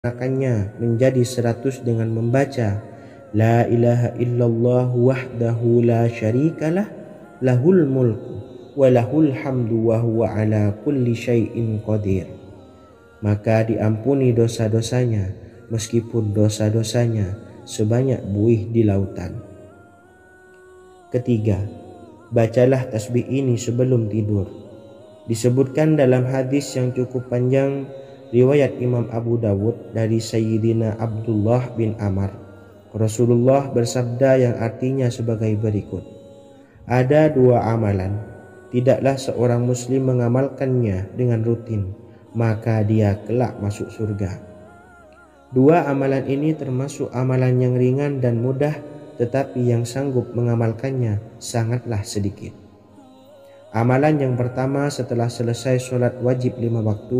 menyempurnakannya menjadi 100 dengan membaca La ilaha illallah wahdahu la syarikalah lahul mulku wa lahul hamdu wa huwa ala kulli syai'in qadir. Maka diampuni dosa-dosanya meskipun dosa-dosanya sebanyak buih di lautan. Ketiga, bacalah tasbih ini sebelum tidur. Disebutkan dalam hadis yang cukup panjang riwayat Imam Abu Dawud dari Sayyidina Abdullah bin Amr, Rasulullah bersabda yang artinya sebagai berikut. Ada dua amalan, tidaklah seorang muslim mengamalkannya dengan rutin, maka dia kelak masuk surga. Dua amalan ini termasuk amalan yang ringan dan mudah, tetapi yang sanggup mengamalkannya sangatlah sedikit. Amalan yang pertama setelah selesai sholat wajib 5 waktu,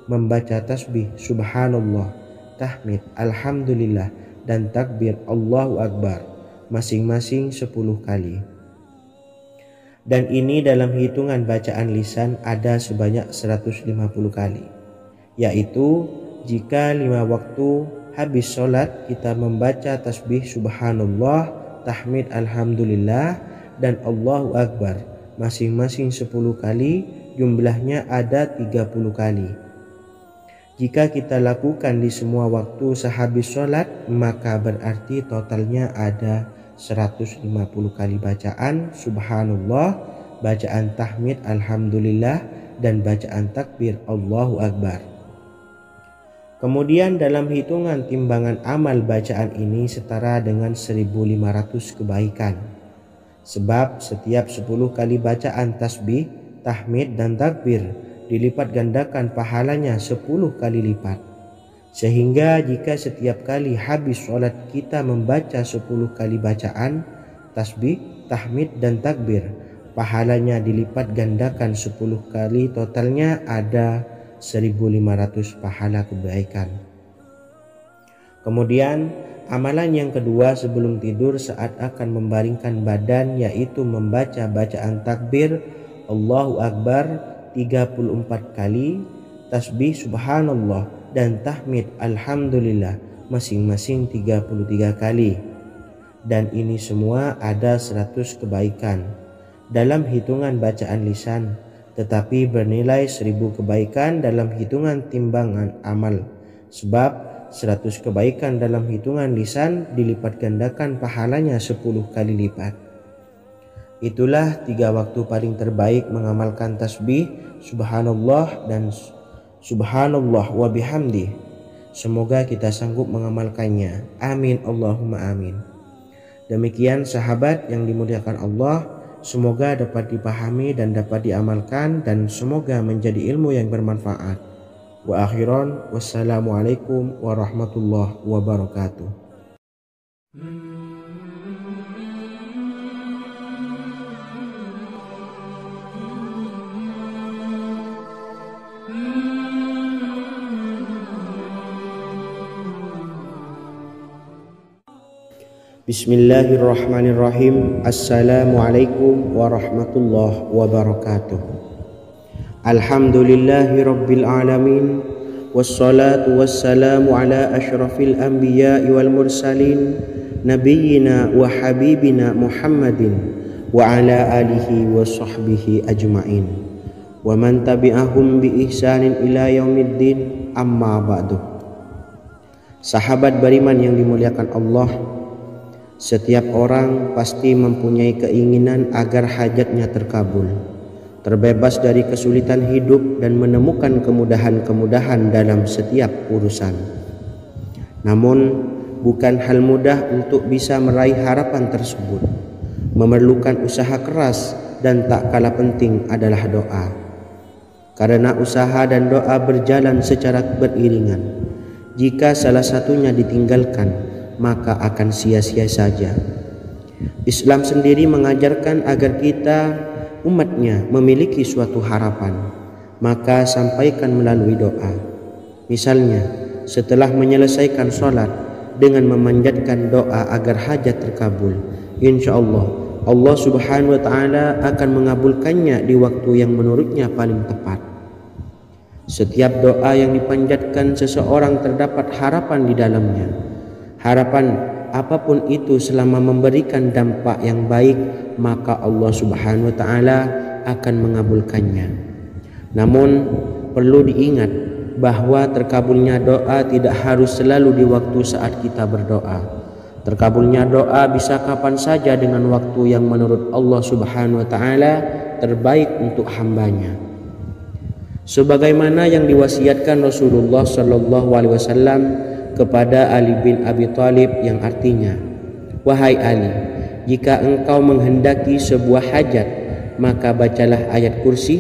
membaca tasbih subhanallah, tahmid, alhamdulillah, dan takbir Allahu Akbar masing-masing 10 kali. Dan ini dalam hitungan bacaan lisan ada sebanyak 150 kali, yaitu jika 5 waktu habis sholat kita membaca tasbih subhanallah, tahmid, alhamdulillah, dan Allahu Akbar masing-masing 10 kali, jumlahnya ada 30 kali. Jika kita lakukan di semua waktu sehabis sholat, maka berarti totalnya ada 150 kali bacaan subhanallah, bacaan tahmid alhamdulillah, dan bacaan takbir Allahu Akbar. Kemudian dalam hitungan timbangan amal bacaan ini setara dengan 1500 kebaikan. Sebab setiap 10 kali bacaan tasbih, tahmid, dan takbir dilipat gandakan pahalanya 10 kali lipat. Sehingga jika setiap kali habis sholat kita membaca 10 kali bacaan tasbih, tahmid, dan takbir, pahalanya dilipat gandakan 10 kali, totalnya ada 1500 pahala kebaikan. Kemudian amalan yang kedua sebelum tidur saat akan membaringkan badan, yaitu membaca bacaan takbir Allahu Akbar 34 kali, tasbih subhanallah, dan tahmid alhamdulillah masing-masing 33 kali. Dan ini semua ada 100 kebaikan dalam hitungan bacaan lisan, tetapi bernilai 1000 kebaikan dalam hitungan timbangan amal. Sebab 100 kebaikan dalam hitungan lisan dilipat gandakan pahalanya 10 kali lipat. Itulah 3 waktu paling terbaik mengamalkan tasbih subhanallah dan subhanallah wa bihamdi. Semoga kita sanggup mengamalkannya. Amin Allahumma amin. Demikian sahabat yang dimuliakan Allah, semoga dapat dipahami dan dapat diamalkan, dan semoga menjadi ilmu yang bermanfaat. Wa akhiran, wassalamualaikum warahmatullahi wabarakatuh. Bismillahirrahmanirrahim. Assalamualaikum warahmatullahi wabarakatuh. Alhamdulillahi rabbil alamin, wassalatu wassalamu ala asyrafil anbiya'i wal mursalin, nabiyyina wa habibina Muhammadin wa ala alihi wa sahbihi ajma'in, wa man tabi'ahum bi ihsanin ila yaumiddin, amma ba'du. Sahabat beriman yang dimuliakan Allah, setiap orang pasti mempunyai keinginan agar hajatnya terkabul, terbebas dari kesulitan hidup, dan menemukan kemudahan-kemudahan dalam setiap urusan. Namun bukan hal mudah untuk bisa meraih harapan tersebut. Memerlukan usaha keras, dan tak kalah penting adalah doa. Karena usaha dan doa berjalan secara beriringan. Jika salah satunya ditinggalkan, maka akan sia-sia saja. Islam sendiri mengajarkan agar kita umatnya memiliki suatu harapan, maka sampaikan melalui doa. Misalnya setelah menyelesaikan sholat dengan memanjatkan doa agar hajat terkabul, insya Allah subhanahu wa ta'ala akan mengabulkannya di waktu yang menurutnya paling tepat. Setiap doa yang dipanjatkan seseorang terdapat harapan di dalamnya. Harapan apapun itu selama memberikan dampak yang baik, maka Allah Subhanahu wa taala akan mengabulkannya. Namun perlu diingat bahwa terkabulnya doa tidak harus selalu di waktu saat kita berdoa. Terkabulnya doa bisa kapan saja dengan waktu yang menurut Allah Subhanahu wa taala terbaik untuk hambanya. Sebagaimana yang diwasiatkan Rasulullah sallallahu alaihi wasallam kepada Ali bin Abi Thalib, yang artinya, "Wahai Ali, jika engkau menghendaki sebuah hajat, maka bacalah ayat kursi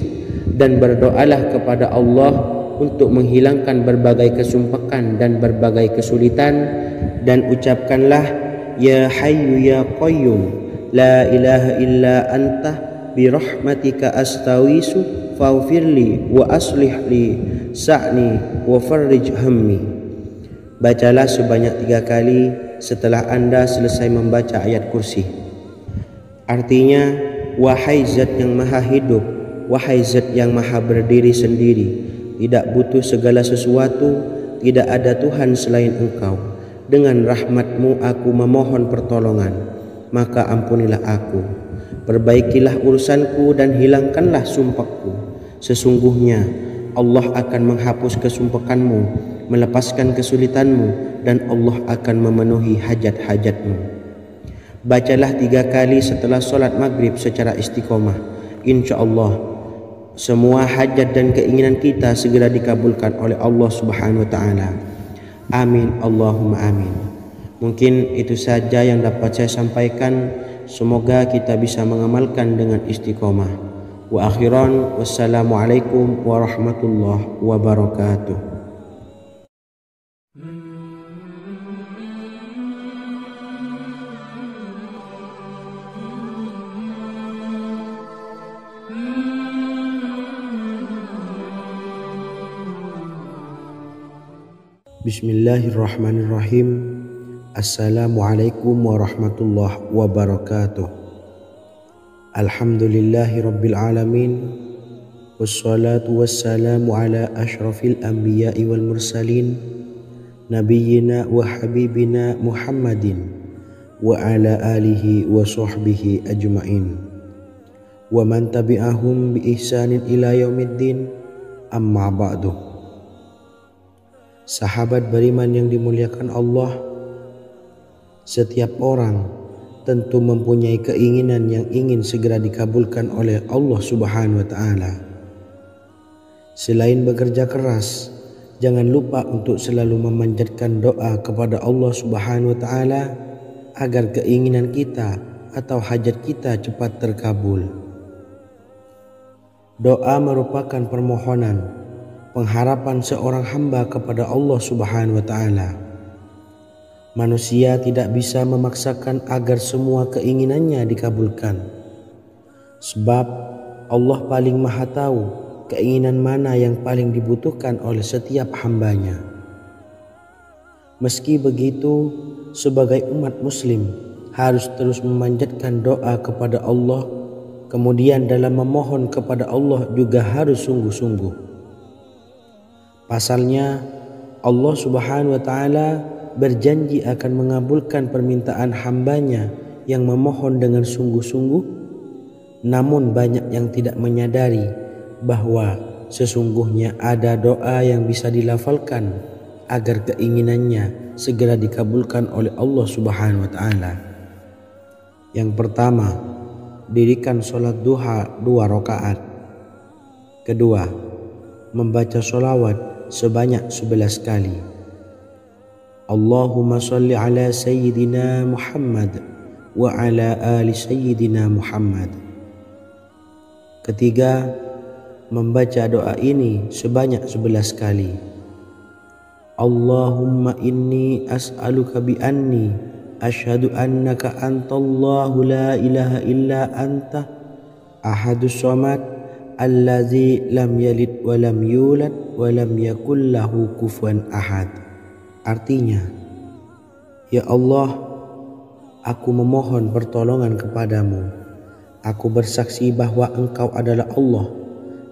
dan berdoalah kepada Allah untuk menghilangkan berbagai kesumpakan dan berbagai kesulitan, dan ucapkanlah, Ya Hayyu Ya Qayyum, La ilaha illa anta birahmatika astawisu faghfirli wa aslih li sa'ni wa farrij hammi." Bacalah sebanyak 3 kali setelah Anda selesai membaca ayat kursi. Artinya, wahai zat yang maha hidup, wahai zat yang maha berdiri sendiri, tidak butuh segala sesuatu, tidak ada Tuhan selain Engkau. Dengan rahmat-Mu aku memohon pertolongan, maka ampunilah aku. Perbaikilah urusanku dan hilangkanlah sumpahku. Sesungguhnya Allah akan menghapus kesumpahanmu, melepaskan kesulitanmu, dan Allah akan memenuhi hajat-hajatmu. Bacalah 3 kali setelah solat maghrib secara istiqomah. Insya Allah semua hajat dan keinginan kita segera dikabulkan oleh Allah Subhanahu wa taala. Amin Allahumma amin. Mungkin itu saja yang dapat saya sampaikan. Semoga kita bisa mengamalkan dengan istiqomah. Wa akhiran, wassalamualaikum warahmatullahi wabarakatuh. Bismillahirrahmanirrahim. Assalamualaikum warahmatullahi wabarakatuh. Alhamdulillahi rabbil alamin. Wassalatu wassalamu ala ashrafil anbiya'i wal mursalin, nabiyyina wa habibina Muhammadin wa ala alihi wa sahbihi ajma'in, wa man tabi'ahum bi ihsanin ila yaumiddin, amma ba'du. Sahabat beriman yang dimuliakan Allah, setiap orang tentu mempunyai keinginan yang ingin segera dikabulkan oleh Allah Subhanahu wa taala. Selain bekerja keras, jangan lupa untuk selalu memanjatkan doa kepada Allah Subhanahu wa taala agar keinginan kita atau hajat kita cepat terkabul. Doa merupakan permohonan, pengharapan seorang hamba kepada Allah Subhanahu wa taala. Manusia tidak bisa memaksakan agar semua keinginannya dikabulkan, sebab Allah paling maha tahu keinginan mana yang paling dibutuhkan oleh setiap hambanya. Meski begitu, sebagai umat muslim harus terus memanjatkan doa kepada Allah, kemudian dalam memohon kepada Allah juga harus sungguh-sungguh. Pasalnya Allah Subhanahu wa taala berjanji akan mengabulkan permintaan hambanya yang memohon dengan sungguh-sungguh. Namun banyak yang tidak menyadari bahwa sesungguhnya ada doa yang bisa dilafalkan agar keinginannya segera dikabulkan oleh Allah Subhanahu wa taala. Yang pertama, dirikan sholat duha 2 rakaat. Kedua, membaca sholawat sebanyak 11 kali. Allahumma salli ala Sayyidina Muhammad wa ala ali Sayyidina Muhammad. Ketiga, membaca doa ini sebanyak 11 kali. Allahumma inni as'aluka bi anni asyhadu annaka antallahu la ilaha illa anta ahadus samad allazi lam yalid wa lam yulad wa lam yakul lahu kufuwan ahad. Artinya, ya Allah, aku memohon pertolongan kepadamu. Aku bersaksi bahwa Engkau adalah Allah,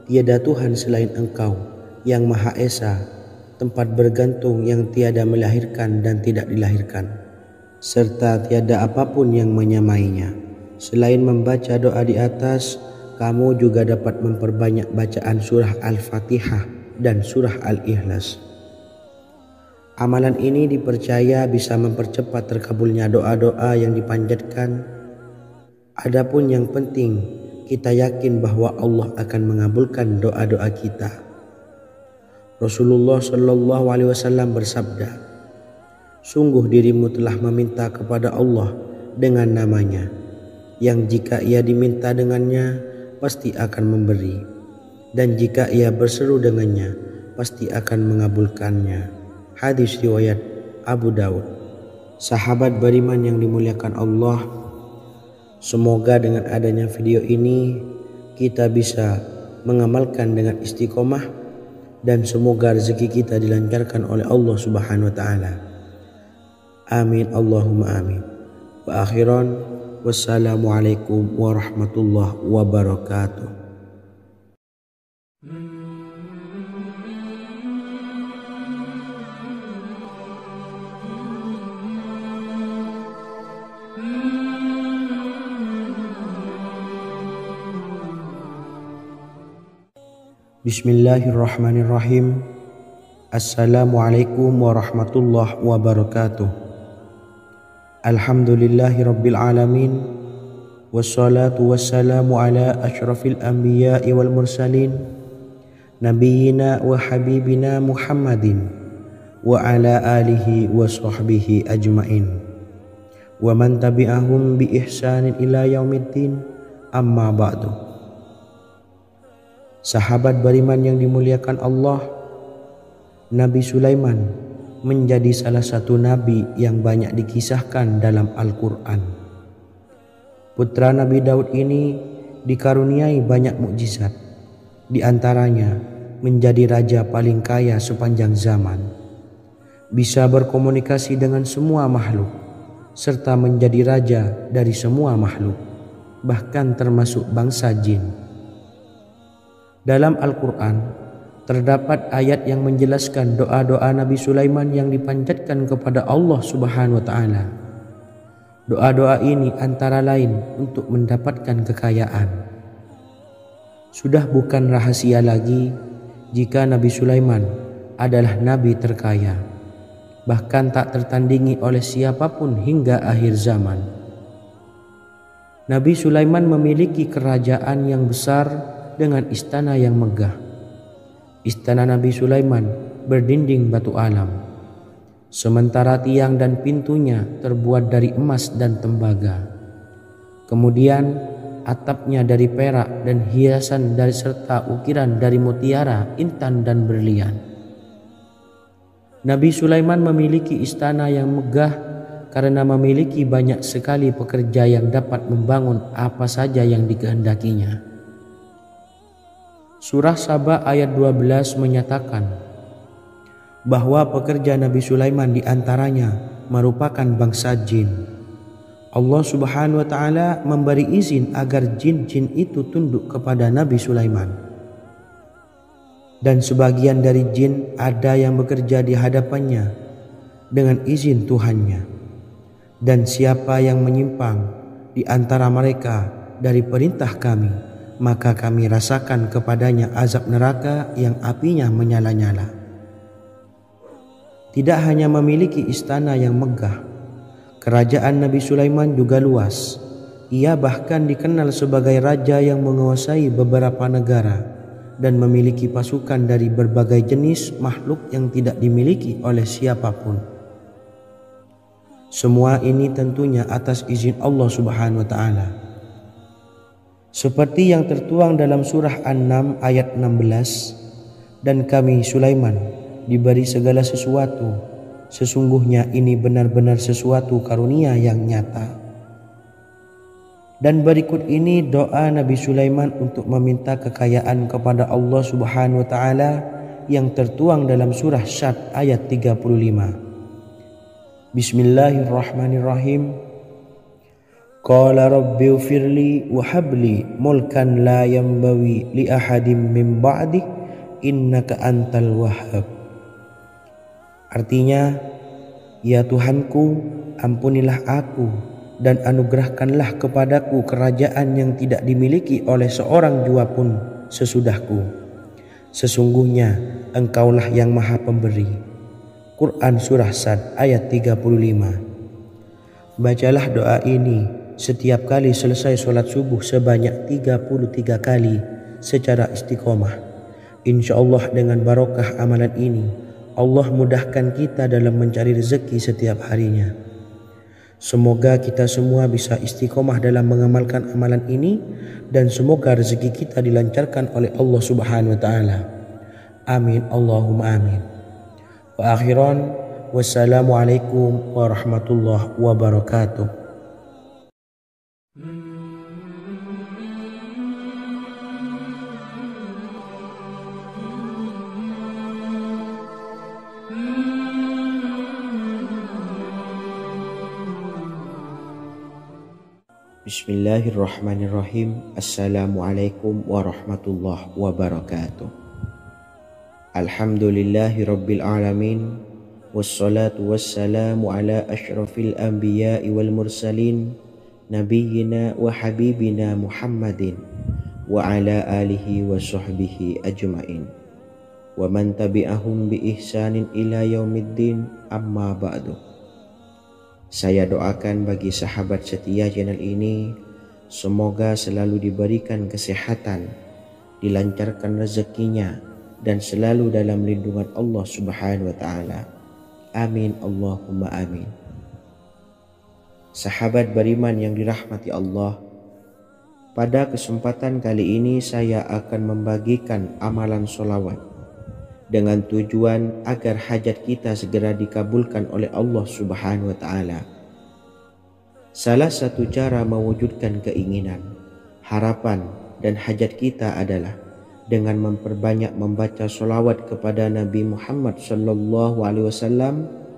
tiada Tuhan selain Engkau, yang Maha Esa, tempat bergantung yang tiada melahirkan dan tidak dilahirkan, serta tiada apapun yang menyamainya. Selain membaca doa di atas, kamu juga dapat memperbanyak bacaan surah Al-Fatihah dan surah Al-Ikhlas. Amalan ini dipercaya bisa mempercepat terkabulnya doa-doa yang dipanjatkan. Adapun yang penting, kita yakin bahwa Allah akan mengabulkan doa-doa kita. Rasulullah Shallallahu Alaihi Wasallam bersabda, sungguh dirimu telah meminta kepada Allah dengan namanya, yang jika ia diminta dengannya pasti akan memberi, dan jika ia berseru dengannya pasti akan mengabulkannya. Hadis riwayat Abu Dawud. Sahabat beriman yang dimuliakan Allah, semoga dengan adanya video ini kita bisa mengamalkan dengan istiqomah, dan semoga rezeki kita dilancarkan oleh Allah Subhanahu wa taala. Amin Allahumma amin. Wa akhiran, wassalamualaikum warahmatullahi wabarakatuh. Bismillahirrahmanirrahim. Assalamualaikum warahmatullahi wabarakatuh. Alhamdulillahirabbil alamin. Wassalatu wassalamu ala asyrafil anbiya'i wal mursalin, nabiyyina wa habibina Muhammadin wa ala alihi wa sahbihi ajmain, wa man tabi'ahum bi ihsanin ila yaumiddin, amma ba'du. Sahabat beriman yang dimuliakan Allah, Nabi Sulaiman menjadi salah satu nabi yang banyak dikisahkan dalam Al-Quran. Putra Nabi Daud ini dikaruniai banyak mukjizat, di antaranya menjadi raja paling kaya sepanjang zaman, bisa berkomunikasi dengan semua makhluk, serta menjadi raja dari semua makhluk, bahkan termasuk bangsa jin. Dalam Al-Quran terdapat ayat yang menjelaskan doa-doa Nabi Sulaiman yang dipanjatkan kepada Allah Subhanahu wa taala. Doa-doa ini antara lain untuk mendapatkan kekayaan. Sudah bukan rahasia lagi jika Nabi Sulaiman adalah nabi terkaya, bahkan tak tertandingi oleh siapapun hingga akhir zaman. Nabi Sulaiman memiliki kerajaan yang besar dengan istana yang megah. Istana Nabi Sulaiman berdinding batu alam, sementara tiang dan pintunya terbuat dari emas dan tembaga. Kemudian atapnya dari perak dan hiasan dari serta ukiran dari mutiara, intan dan berlian. Nabi Sulaiman memiliki istana yang megah karena memiliki banyak sekali pekerja yang dapat membangun apa saja yang dikehendakinya. Surah Saba ayat 12 menyatakan bahwa pekerja Nabi Sulaiman diantaranya merupakan bangsa jin. Allah Subhanahu wa taala memberi izin agar jin-jin itu tunduk kepada Nabi Sulaiman. Dan sebagian dari jin ada yang bekerja di hadapannya dengan izin Tuhannya. Dan siapa yang menyimpang di antara mereka dari perintah kami, maka kami rasakan kepadanya azab neraka yang apinya menyala-nyala. Tidak hanya memiliki istana yang megah, kerajaan Nabi Sulaiman juga luas. Ia bahkan dikenal sebagai raja yang menguasai beberapa negara dan memiliki pasukan dari berbagai jenis makhluk yang tidak dimiliki oleh siapapun. Semua ini tentunya atas izin Allah Subhanahu wa taala. Seperti yang tertuang dalam surah An-Naml ayat 16, dan kami Sulaiman diberi segala sesuatu, sesungguhnya ini benar-benar sesuatu karunia yang nyata. Dan berikut ini doa Nabi Sulaiman untuk meminta kekayaan kepada Allah Subhanahu wa taala yang tertuang dalam surah Syad ayat 35. Bismillahirrahmanirrahim. Qala rabbi ighfirli wa habli mulkan la yanbawi li ahadin min ba'di innaka antal wahhab. Artinya, ya Tuhanku, ampunilah aku dan anugerahkanlah kepadaku kerajaan yang tidak dimiliki oleh seorang jua pun sesudahku. Sesungguhnya Engkaulah yang Maha Pemberi. Quran Surah Sad ayat 35. Bacalah doa ini setiap kali selesai sholat subuh sebanyak 33 kali secara istiqomah. Insya Allah dengan barokah amalan ini, Allah mudahkan kita dalam mencari rezeki setiap harinya. Semoga kita semua bisa istiqomah dalam mengamalkan amalan ini dan semoga rezeki kita dilancarkan oleh Allah Subhanahu wa taala. Amin Allahumma amin. Wa akhiran wassalamualaikum warahmatullahi wabarakatuh. Bismillahirrahmanirrahim. Assalamualaikum warahmatullahi wabarakatuh. Alhamdulillahi rabbil alamin. Wassalatu wassalamu ala ashrafil anbiya'i wal mursalin, nabiyyina wa habibina Muhammadin wa ala alihi wa sahbihi ajma'in wa man tabi'ahum bi ihsanin ila yaumiddin, amma ba'du. Saya doakan bagi sahabat setia channel ini, semoga selalu diberikan kesehatan, dilancarkan rezekinya, dan selalu dalam lindungan Allah Subhanahu wa taala. Amin Allahumma amin. Sahabat beriman yang dirahmati Allah, pada kesempatan kali ini saya akan membagikan amalan sholawat dengan tujuan agar hajat kita segera dikabulkan oleh Allah Subhanahu wa taala. Salah satu cara mewujudkan keinginan, harapan, dan hajat kita adalah dengan memperbanyak membaca sholawat kepada Nabi Muhammad SAW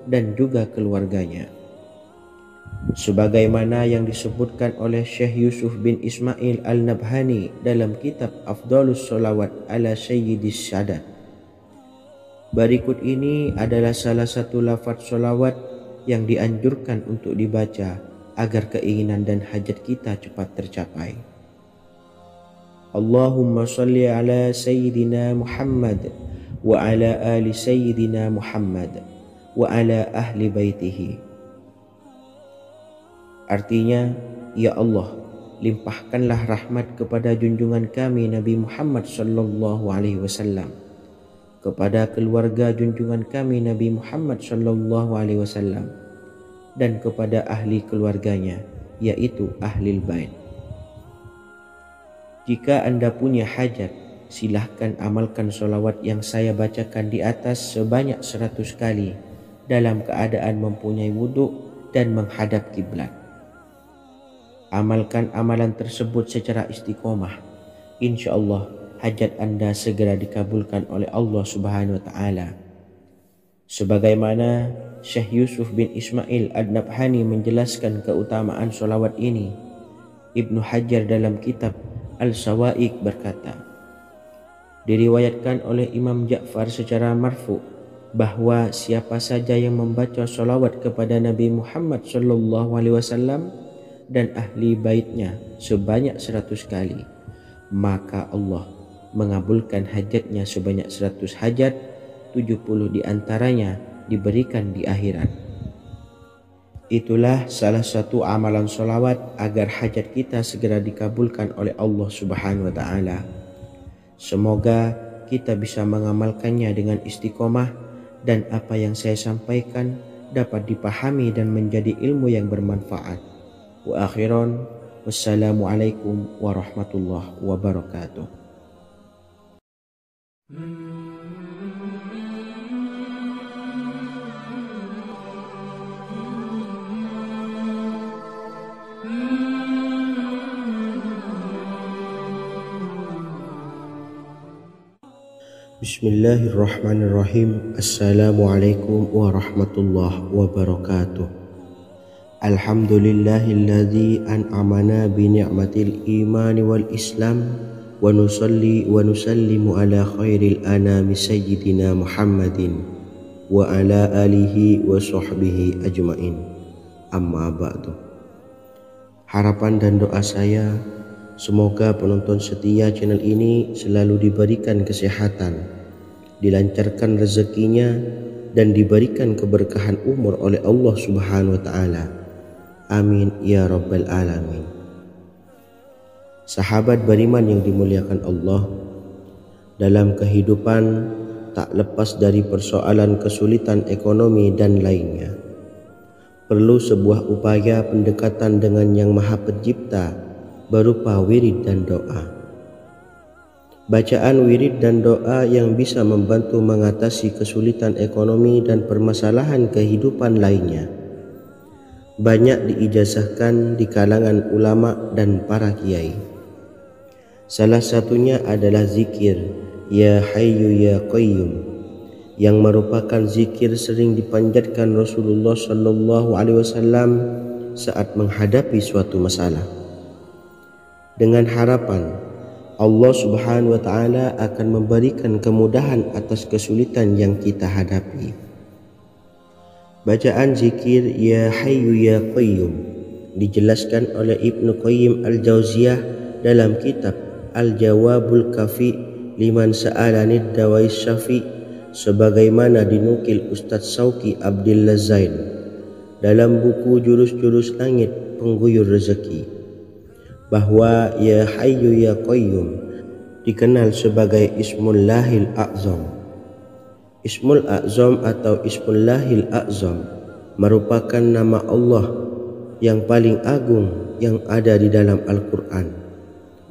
dan juga keluarganya. Sebagaimana yang disebutkan oleh Syekh Yusuf bin Ismail Al-Nabhani dalam kitab Afdhalus Sholawat ala Sayyidis Sadat. Berikut ini adalah salah satu lafaz sholawat yang dianjurkan untuk dibaca agar keinginan dan hajat kita cepat tercapai. Allahumma salli ala Sayyidina Muhammad wa ala ali Sayyidina Muhammad wa ala ahli baitihi. Artinya, ya Allah, limpahkanlah rahmat kepada junjungan kami Nabi Muhammad sallallahu alaihi wasallam, kepada keluarga junjungan kami Nabi Muhammad sallallahu alaihi wasallam, dan kepada ahli keluarganya, yaitu ahlil bait. Jika Anda punya hajat, silahkan amalkan sholawat yang saya bacakan di atas sebanyak 100 kali dalam keadaan mempunyai wudhu dan menghadap kiblat. Amalkan amalan tersebut secara istiqomah. Insya Allah hajat Anda segera dikabulkan oleh Allah Subhanahu wa taala. Sebagaimana Syekh Yusuf bin Ismail Ad-Nabhani menjelaskan keutamaan sholawat ini, Ibnu Hajar dalam kitab Al-Sawa'iq berkata, diriwayatkan oleh Imam Ja'far secara marfu bahwa siapa saja yang membaca sholawat kepada Nabi Muhammad SAW dan ahli baitnya sebanyak 100 kali, maka Allah mengabulkan hajatnya sebanyak 100 hajat, 70 diantaranya diberikan di akhirat. Itulah salah satu amalan sholawat agar hajat kita segera dikabulkan oleh Allah Subhanahu wa ta'ala. Semoga kita bisa mengamalkannya dengan istiqomah dan apa yang saya sampaikan dapat dipahami dan menjadi ilmu yang bermanfaat. Wa akhiran, wassalamualaikum warahmatullahi wabarakatuh. Bismillahirrahmanirrahim. Assalamualaikum warahmatullahi wabarakatuh. Alhamdulillahilladzi an'amana bi ni'matil imani wal islam ونصلي ونسلم على خير الأنام سيدنا محمد وعلى آله وصحبه أجمعين. Amma ba'du. Harapan dan doa saya, semoga penonton setia channel ini selalu diberikan kesehatan, dilancarkan rezekinya, dan diberikan keberkahan umur oleh Allah Subhanahu wa Ta'ala. Amin ya Rabbal Alamin. Sahabat beriman yang dimuliakan Allah, dalam kehidupan tak lepas dari persoalan kesulitan ekonomi dan lainnya. Perlu sebuah upaya pendekatan dengan Yang Maha Pencipta berupa wirid dan doa. Bacaan wirid dan doa yang bisa membantu mengatasi kesulitan ekonomi dan permasalahan kehidupan lainnya banyak diijazahkan di kalangan ulama dan para kiai. Salah satunya adalah zikir Ya Hayyu Ya Qayyum, yang merupakan zikir sering dipanjatkan Rasulullah SAW saat menghadapi suatu masalah, dengan harapan Allah Subhanahu wa Ta'ala akan memberikan kemudahan atas kesulitan yang kita hadapi. Bacaan zikir Ya Hayyu Ya Qayyum dijelaskan oleh Ibnu Qayyim Al-Jauziyah dalam kitab Al-Jawabul Kafi liman sa'alanid dawai syafi, sebagaimana dinukil Ustadz Sauki Abdillah Zain dalam buku Jurus-Jurus Langit Pengguyur Rezeki, bahwa Ya Hayyu Ya Qayyum dikenal sebagai Ismullahil A'zam. Ismul A'zam atau Ismullahil A'zam merupakan nama Allah yang paling agung yang ada di dalam Al-Quran.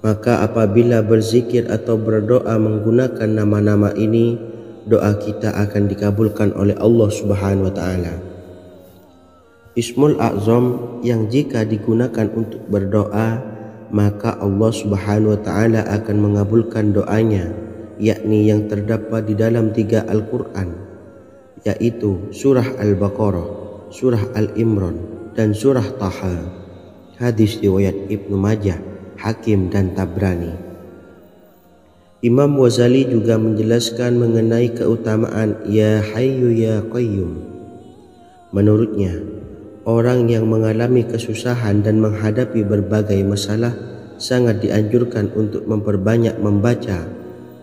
Maka apabila berzikir atau berdoa menggunakan nama-nama ini, doa kita akan dikabulkan oleh Allah Subhanahu wa Ta'ala. Ismul A'zam yang jika digunakan untuk berdoa, maka Allah Subhanahu wa Ta'ala akan mengabulkan doanya, yakni yang terdapat di dalam 3 Al-Quran, yaitu surah Al-Baqarah, surah Al-Imran, dan surah Taha. Hadis riwayat Ibnu Majah, Hakim, dan Tabrani. Imam Ghazali juga menjelaskan mengenai keutamaan Ya Hayyu Ya Qayyum. Menurutnya, orang yang mengalami kesusahan dan menghadapi berbagai masalah sangat dianjurkan untuk memperbanyak membaca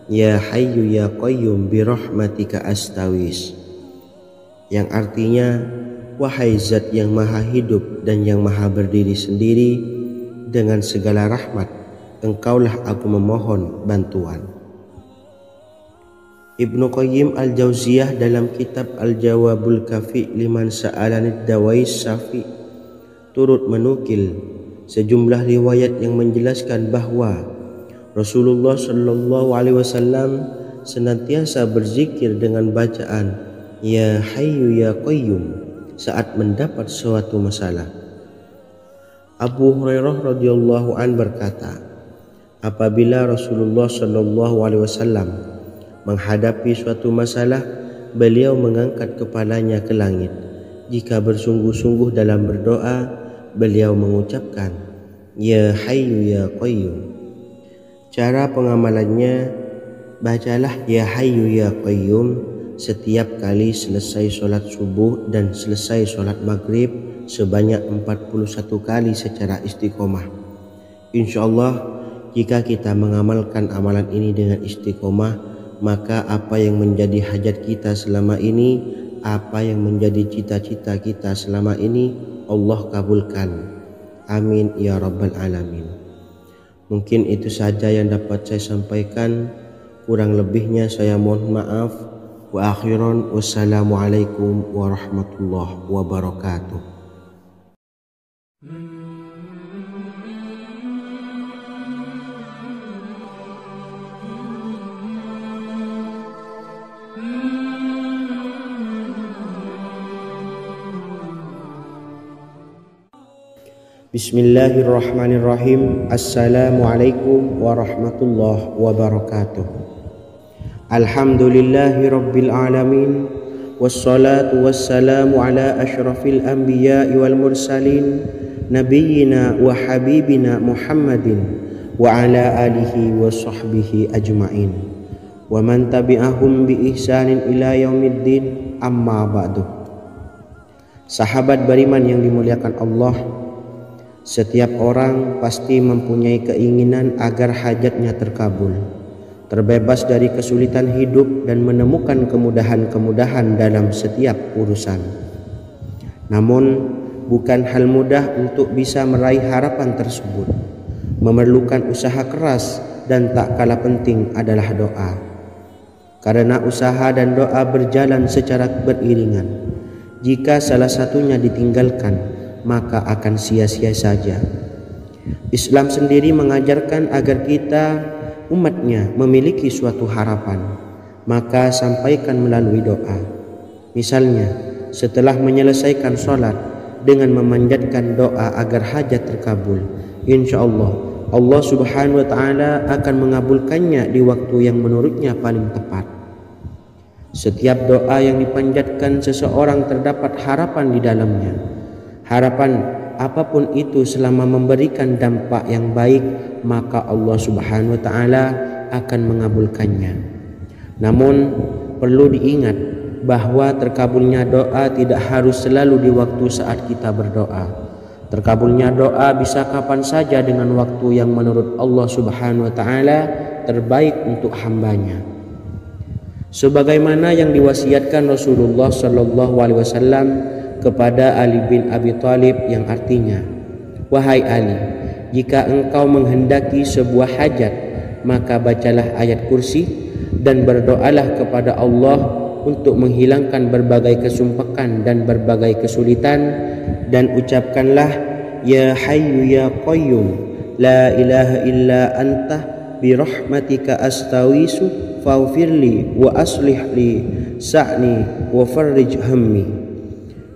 Ya Hayyu Ya Qayyum bi rahmatika astawis, yang artinya, wahai zat yang maha hidup dan yang maha berdiri sendiri, dengan segala rahmat engkaulah aku memohon bantuan. Ibnu Qayyim Al-Jauziyah dalam kitab Al-Jawabul Kafi liman sa'alanid dawai syafi turut menukil sejumlah riwayat yang menjelaskan bahwa Rasulullah SAW senantiasa berzikir dengan bacaan Ya Hayyu Ya Qayyum saat mendapat suatu masalah. Abu Hurairah radhiyallahu an berkata, apabila Rasulullah SAW menghadapi suatu masalah, beliau mengangkat kepalanya ke langit. Jika bersungguh-sungguh dalam berdoa, beliau mengucapkan Ya Hayyu Ya Qayyum. Cara pengamalannya, bacalah Ya Hayyu Ya Qayyum setiap kali selesai sholat subuh dan selesai sholat maghrib sebanyak 41 kali secara istiqomah. Insyaallah, jika kita mengamalkan amalan ini dengan istiqomah, maka apa yang menjadi hajat kita selama ini, apa yang menjadi cita-cita kita selama ini, Allah kabulkan. Amin ya Rabbal Alamin. Mungkin itu saja yang dapat saya sampaikan. Kurang lebihnya saya mohon maaf. Wa akhiran, wassalamualaikum warahmatullahi wabarakatuh. Bismillahirrahmanirrahim. Assalamualaikum warahmatullahi wabarakatuh. Alhamdulillahi rabbil alamin, wassalatu wassalamu ala asyrafil anbiya'i wal mursalin, nabiyyina wa habibina Muhammadin wa ala alihi wa sahbihi ajma'in wa man tabi'ahum bi ihsanin ila yaumiddin, amma ba'du. Sahabat beriman yang dimuliakan Allah, setiap orang pasti mempunyai keinginan agar hajatnya terkabul, terbebas dari kesulitan hidup dan menemukan kemudahan-kemudahan dalam setiap urusan. Namun bukan hal mudah untuk bisa meraih harapan tersebut. Memerlukan usaha keras dan tak kalah penting adalah doa. Karena usaha dan doa berjalan secara beriringan. Jika salah satunya ditinggalkan, maka akan sia-sia saja. Islam sendiri mengajarkan agar kita umatnya memiliki suatu harapan, maka sampaikan melalui doa. Misalnya, setelah menyelesaikan sholat dengan memanjatkan doa agar hajat terkabul, insya Allah subhanahu wa ta'ala akan mengabulkannya di waktu yang menurutnya paling tepat. Setiap doa yang dipanjatkan seseorang terdapat harapan di dalamnya. Harapan apapun itu selama memberikan dampak yang baik, maka Allah subhanahu wa ta'ala akan mengabulkannya. Namun perlu diingat bahwa terkabulnya doa tidak harus selalu di waktu saat kita berdoa. Terkabulnya doa bisa kapan saja dengan waktu yang menurut Allah subhanahu wa ta'ala terbaik untuk hambanya. Sebagaimana yang diwasiatkan Rasulullah sallallahu alaihi wasallam kepada Ali bin Abi Thalib, yang artinya, wahai Ali, jika engkau menghendaki sebuah hajat, maka bacalah ayat kursi dan berdoalah kepada Allah untuk menghilangkan berbagai kesumpakan dan berbagai kesulitan, dan ucapkanlah, ya hayyu ya qayyum la ilaha illa anta birahmatika astawisu faghfirli wa aslih li sa'ni wa farrij hammi.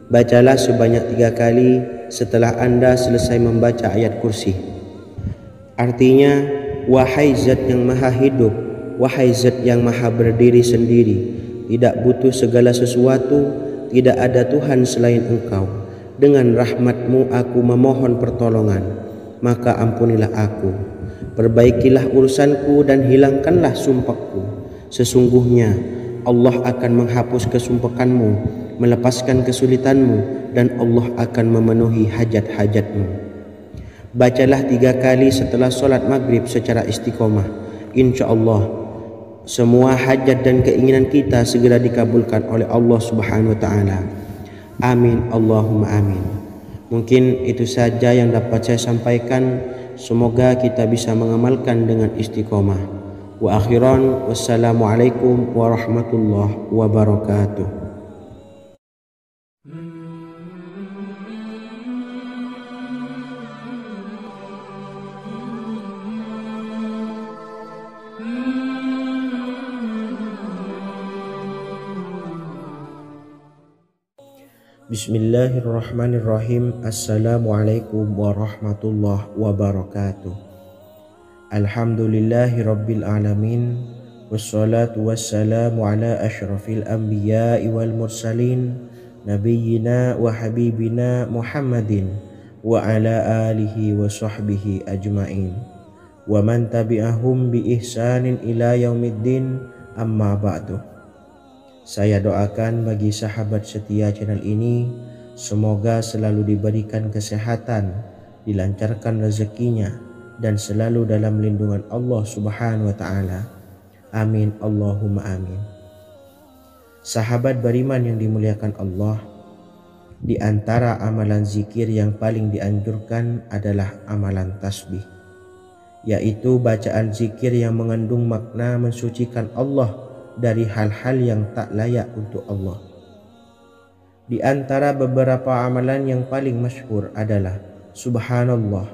Bacalah sebanyak 3 kali setelah Anda selesai membaca ayat kursi. Artinya, wahai zat yang maha hidup, wahai zat yang maha berdiri sendiri, tidak butuh segala sesuatu, tidak ada Tuhan selain Engkau. Dengan rahmat-Mu aku memohon pertolongan, maka ampunilah aku. Perbaikilah urusanku dan hilangkanlah sumpahku. Sesungguhnya Allah akan menghapus kesumpahanmu, melepaskan kesulitanmu, dan Allah akan memenuhi hajat-hajatmu. Bacalah 3 kali setelah sholat maghrib secara istiqomah. Insya Allah semua hajat dan keinginan kita segera dikabulkan oleh Allah subhanahu wa ta'ala. Amin Allahumma amin. Mungkin itu saja yang dapat saya sampaikan. Semoga kita bisa mengamalkan dengan istiqomah. Wa akhiran, wassalamualaikum warahmatullahi wabarakatuh. Bismillahirrahmanirrahim. Assalamualaikum warahmatullahi wabarakatuh. Alhamdulillahi rabbil alamin, wassalatu wassalamu ala ashrafil anbiya'i wal mursalin, nabiyyina wa habibina Muhammadin wa ala alihi wa sahbihi ajma'in wa man tabi'ahum bi ihsanin ila yaumiddin, amma ba'du. Saya doakan bagi sahabat setia channel ini, semoga selalu diberikan kesehatan, dilancarkan rezekinya, dan selalu dalam lindungan Allah subhanahu wa ta'ala. Amin Allahumma amin. Sahabat beriman yang dimuliakan Allah, di antara amalan zikir yang paling dianjurkan adalah amalan tasbih, yaitu bacaan zikir yang mengandung makna mensucikan Allah dari hal-hal yang tak layak untuk Allah. Di antara beberapa amalan yang paling masyhur adalah subhanallah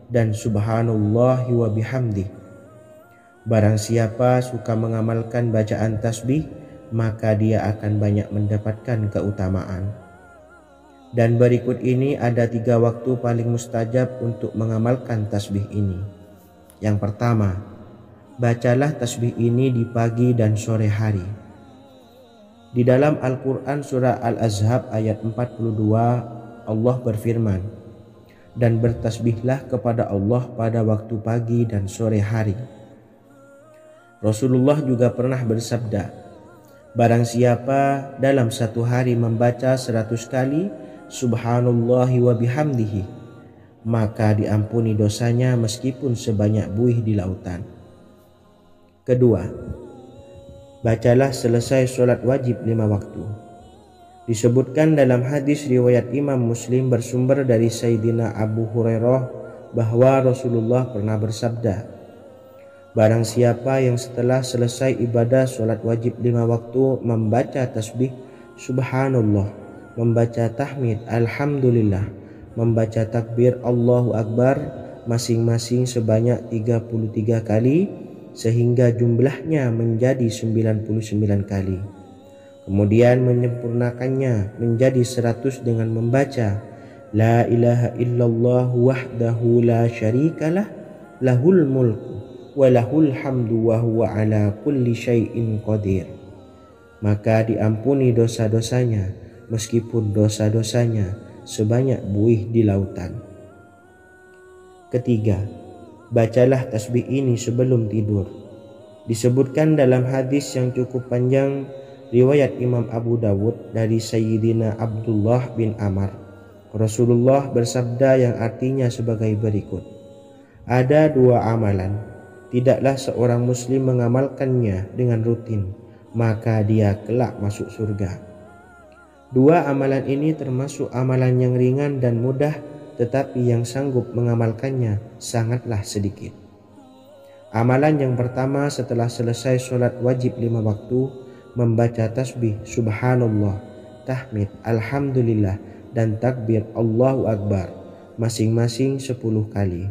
dan subhanallahi wa bihamdih. Barang siapa suka mengamalkan bacaan tasbih, maka dia akan banyak mendapatkan keutamaan. Dan berikut ini ada 3 waktu paling mustajab untuk mengamalkan tasbih ini. Yang pertama, bacalah tasbih ini di pagi dan sore hari. Di dalam Al-Quran surah Al-Ahzab ayat 42, Allah berfirman, dan bertasbihlah kepada Allah pada waktu pagi dan sore hari. Rasulullah juga pernah bersabda, barang siapa dalam satu hari membaca 100 kali Subhanallahi wa bihamdihi, maka diampuni dosanya meskipun sebanyak buih di lautan. Kedua, bacalah selesai sholat wajib 5 waktu. Disebutkan dalam hadis riwayat Imam Muslim bersumber dari Sayyidina Abu Hurairah bahwa Rasulullah pernah bersabda, barang siapa yang setelah selesai ibadah sholat wajib 5 waktu membaca tasbih Subhanallah, membaca tahmid Alhamdulillah, membaca takbir Allahu Akbar masing-masing sebanyak 33 kali sehingga jumlahnya menjadi 99 kali. Kemudian menyempurnakannya menjadi 100 dengan membaca La ilaha illallah wahdahu la syarikalah lahul mulku wa lahul hamdu wa huwa ala kulli syai'in qadir. Maka diampuni dosa-dosanya meskipun dosa-dosanya sebanyak buih di lautan. Ketiga, bacalah tasbih ini sebelum tidur. Disebutkan dalam hadis yang cukup panjang riwayat Imam Abu Dawud dari Sayyidina Abdullah bin Amar, Rasulullah bersabda yang artinya sebagai berikut, ada 2 amalan, tidaklah seorang muslim mengamalkannya dengan rutin, maka dia kelak masuk surga. 2 amalan ini termasuk amalan yang ringan dan mudah, tetapi yang sanggup mengamalkannya sangatlah sedikit. Amalan yang pertama setelah selesai sholat wajib 5 waktu, membaca tasbih Subhanallah, tahmid Alhamdulillah, dan takbir Allahu Akbar masing-masing 10 kali.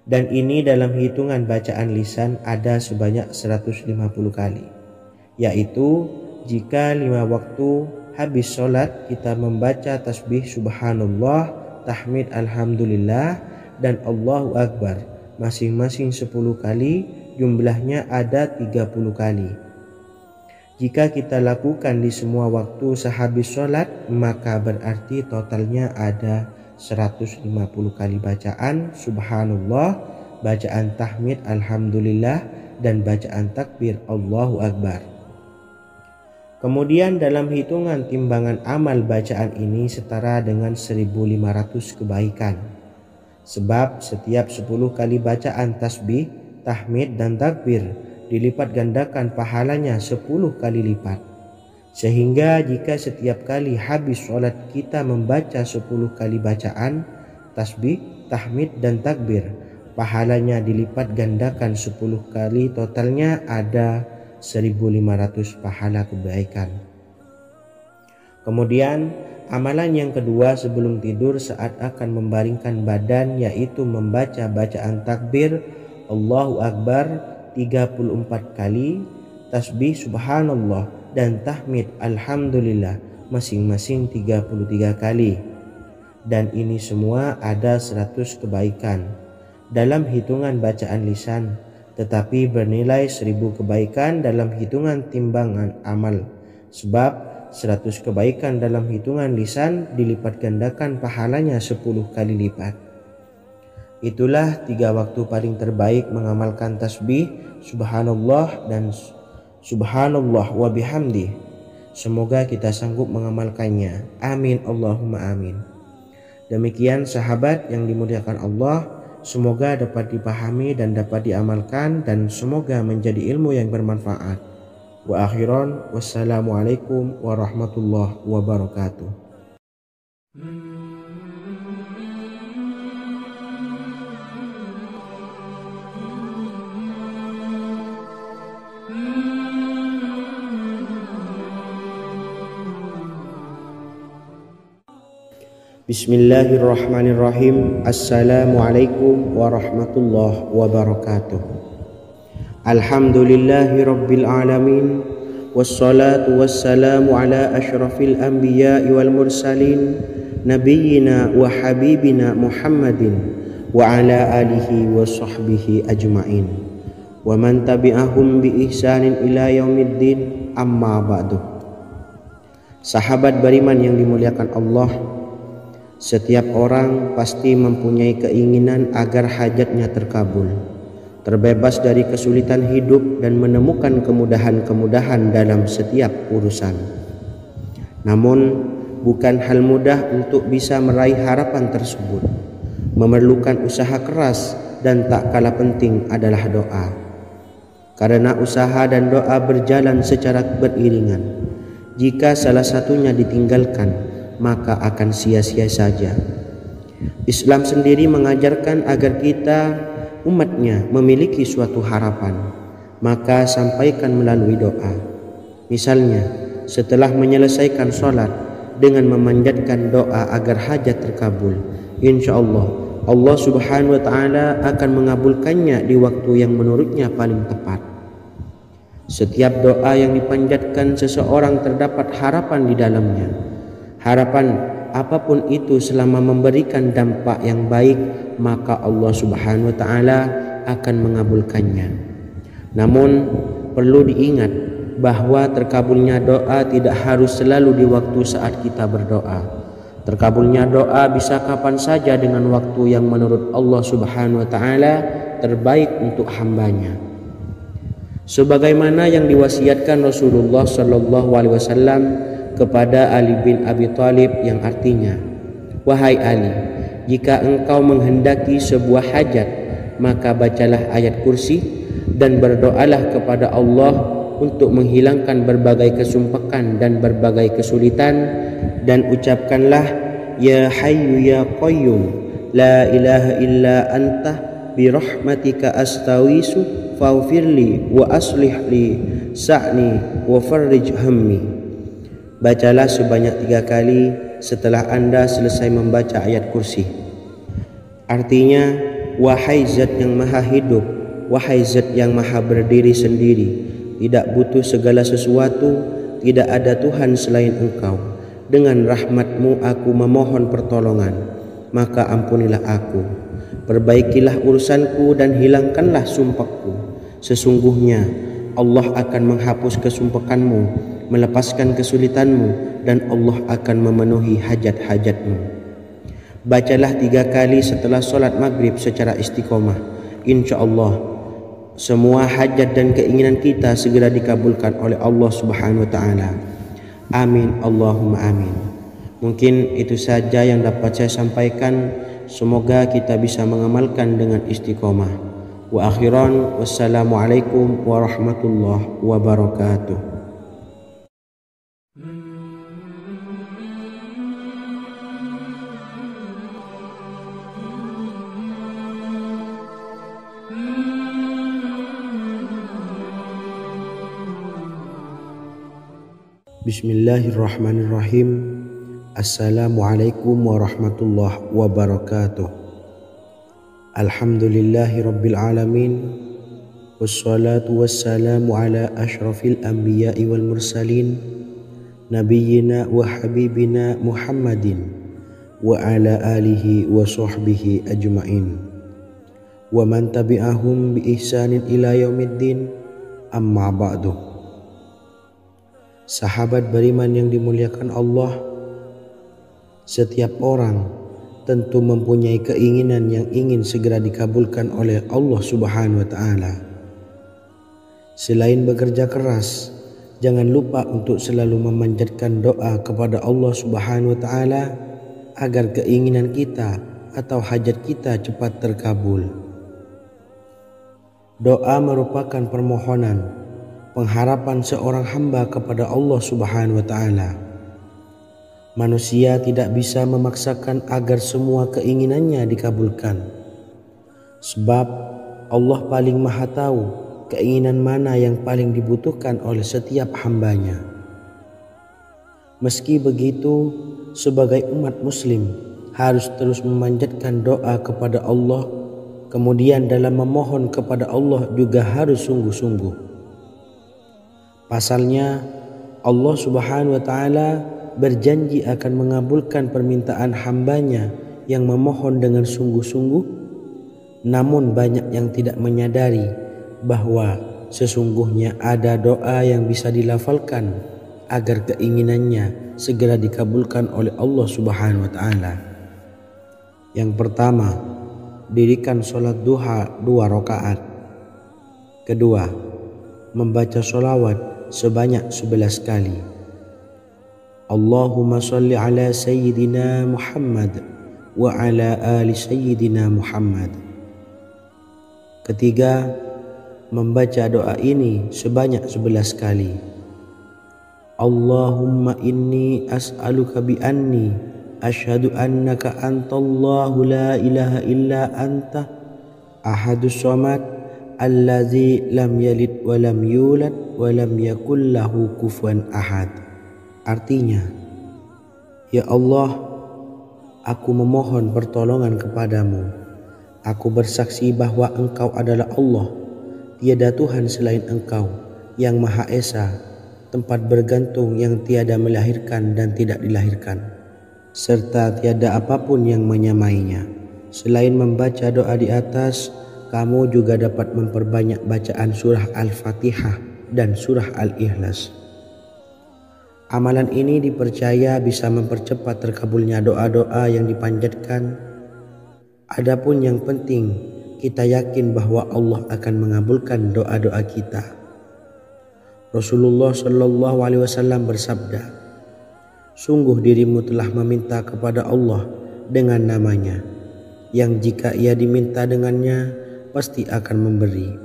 Dan ini dalam hitungan bacaan lisan ada sebanyak 150 kali, yaitu jika 5 waktu habis sholat kita membaca tasbih Subhanallah, tahmid Alhamdulillah, dan Allahu Akbar masing-masing 10 kali, jumlahnya ada 30 kali. Jika kita lakukan di semua waktu sehabis sholat, maka berarti totalnya ada 150 kali bacaan Subhanallah, bacaan tahmid Alhamdulillah, dan bacaan takbir Allahu Akbar. Kemudian dalam hitungan timbangan amal bacaan ini setara dengan 1500 kebaikan. Sebab setiap 10 kali bacaan tasbih, tahmid, dan takbir dilipat gandakan pahalanya 10 kali lipat. Sehingga jika setiap kali habis sholat kita membaca 10 kali bacaan tasbih, tahmid, dan takbir, pahalanya dilipat gandakan 10 kali, totalnya ada 1500 pahala kebaikan. Kemudian amalan yang kedua sebelum tidur saat akan membaringkan badan, yaitu membaca bacaan takbir Allahu Akbar 34 kali, tasbih Subhanallah, dan tahmid Alhamdulillah masing-masing 33 kali. Dan ini semua ada 100 kebaikan dalam hitungan bacaan lisan, tetapi bernilai 1000 kebaikan dalam hitungan timbangan amal. Sebab 100 kebaikan dalam hitungan lisan dilipat gandakan pahalanya 10 kali lipat. Itulah 3 waktu paling terbaik mengamalkan tasbih Subhanallah dan Subhanallah wa bihamdi. Semoga kita sanggup mengamalkannya. Amin Allahumma amin. Demikian sahabat yang dimuliakan Allah, semoga dapat dipahami dan dapat diamalkan, dan semoga menjadi ilmu yang bermanfaat. Wa akhiran, wassalamualaikum warahmatullahi wabarakatuh. Bismillahirrahmanirrahim. Assalamualaikum warahmatullahi wabarakatuh. Alhamdulillahi rabbil alamin, wassalatu wassalamu ala ashrafil anbiya'i wal mursalin, nabiyyina wa habibina Muhammadin wa ala alihi wa sahbihi ajma'in, wa man tabi'ahum bi ihsanin ila yaumiddin, amma ba'du. Sahabat beriman yang dimuliakan Allah, Setiap orang pasti mempunyai keinginan agar hajatnya terkabul, terbebas dari kesulitan hidup dan menemukan kemudahan-kemudahan dalam setiap urusan. Namun, bukan hal mudah untuk bisa meraih harapan tersebut. Memerlukan usaha keras dan tak kalah penting adalah doa. Karena usaha dan doa berjalan secara beriringan. Jika salah satunya ditinggalkan, maka akan sia-sia saja. Islam sendiri mengajarkan agar kita umatnya memiliki suatu harapan, maka sampaikan melalui doa. Misalnya, setelah menyelesaikan sholat dengan memanjatkan doa agar hajat terkabul, insya Allah Subhanahu wa Ta'ala akan mengabulkannya di waktu yang menurutnya paling tepat. Setiap doa yang dipanjatkan seseorang terdapat harapan di dalamnya. Harapan apapun itu selama memberikan dampak yang baik, maka Allah Subhanahu wa Ta'ala akan mengabulkannya. Namun perlu diingat bahwa terkabulnya doa tidak harus selalu di waktu saat kita berdoa. Terkabulnya doa bisa kapan saja dengan waktu yang menurut Allah Subhanahu wa Ta'ala terbaik untuk hambanya. Sebagaimana yang diwasiatkan Rasulullah Sallallahu Alaihi Wasallam kepada Ali bin Abi Thalib, yang artinya, "Wahai Ali, jika engkau menghendaki sebuah hajat, maka bacalah ayat kursi dan berdoalah kepada Allah untuk menghilangkan berbagai kesumpakan dan berbagai kesulitan, dan ucapkanlah, Ya Hayyu Ya Qayyum, La ilaha illa anta birahmatika astawisu faghfirli wa aslih li sa'ni wa farrij hammi." Bacalah sebanyak 3 kali setelah Anda selesai membaca ayat kursi. Artinya, wahai zat yang maha hidup, wahai zat yang maha berdiri sendiri, tidak butuh segala sesuatu, tidak ada Tuhan selain Engkau. Dengan rahmat-Mu aku memohon pertolongan, maka ampunilah aku. Perbaikilah urusanku dan hilangkanlah sumpahku. Sesungguhnya Allah akan menghapus kesumpakanmu, melepaskan kesulitanmu, dan Allah akan memenuhi hajat-hajatmu. Bacalah 3 kali setelah sholat maghrib secara istiqomah. Insya Allah semua hajat dan keinginan kita segera dikabulkan oleh Allah Subhanahu wa Ta'ala. Amin Allahumma amin. Mungkin itu saja yang dapat saya sampaikan. Semoga kita bisa mengamalkan dengan istiqomah. Wa akhiran, wassalamualaikum warahmatullahi wabarakatuh. Bismillahirrahmanirrahim. Assalamualaikum warahmatullahi wabarakatuh. Alhamdulillahi rabbil alamin. Wassalatu wassalamu ala ashrafil anbiya'i wal mursalin, nabiyyina wa habibina Muhammadin wa ala alihi wa sahbihi ajma'in wa man tabi'ahum bi ihsanin ila yaumiddin, amma ba'du. Sahabat beriman yang dimuliakan Allah, setiap orang tentu mempunyai keinginan yang ingin segera dikabulkan oleh Allah Subhanahu wa Ta'ala. Selain bekerja keras, jangan lupa untuk selalu memanjatkan doa kepada Allah Subhanahu wa Ta'ala agar keinginan kita atau hajat kita cepat terkabul. Doa merupakan permohonan, pengharapan seorang hamba kepada Allah Subhanahu wa Ta'ala. Manusia tidak bisa memaksakan agar semua keinginannya dikabulkan, sebab Allah paling maha tahu keinginan mana yang paling dibutuhkan oleh setiap hambanya. Meski begitu, sebagai umat muslim harus terus memanjatkan doa kepada Allah, kemudian dalam memohon kepada Allah juga harus sungguh-sungguh. Pasalnya, Allah Subhanahu wa Ta'ala berjanji akan mengabulkan permintaan hambanya yang memohon dengan sungguh-sungguh. Namun banyak yang tidak menyadari bahwa sesungguhnya ada doa yang bisa dilafalkan agar keinginannya segera dikabulkan oleh Allah Subhanahu wa Ta'ala. Yang pertama, dirikan sholat duha 2 rakaat. Kedua, membaca sholawat sebanyak 11 kali. Allahumma sholli ala Sayyidina Muhammad wa ala ali Sayyidina Muhammad. Ketiga, membaca doa ini sebanyak 11 kali. Allahumma inni as'aluka bi anni asyhadu annaka antallahu la ilaha illa anta ahadus samad allazi lam yalid wa lam yulad wa lam yakul lahu kufuwan ahad. Artinya, ya Allah, aku memohon pertolongan kepadamu. Aku bersaksi bahwa Engkau adalah Allah, tiada Tuhan selain Engkau, yang Maha Esa, tempat bergantung yang tiada melahirkan dan tidak dilahirkan, serta tiada apapun yang menyamainya. Selain membaca doa di atas, kamu juga dapat memperbanyak bacaan surah Al-Fatihah dan surah Al-Ikhlas. Amalan ini dipercaya bisa mempercepat terkabulnya doa-doa yang dipanjatkan. Adapun yang penting, kita yakin bahwa Allah akan mengabulkan doa-doa kita. Rasulullah Shallallahu Alaihi Wasallam bersabda, sungguh dirimu telah meminta kepada Allah dengan namanya, yang jika ia diminta dengannya pasti akan memberi,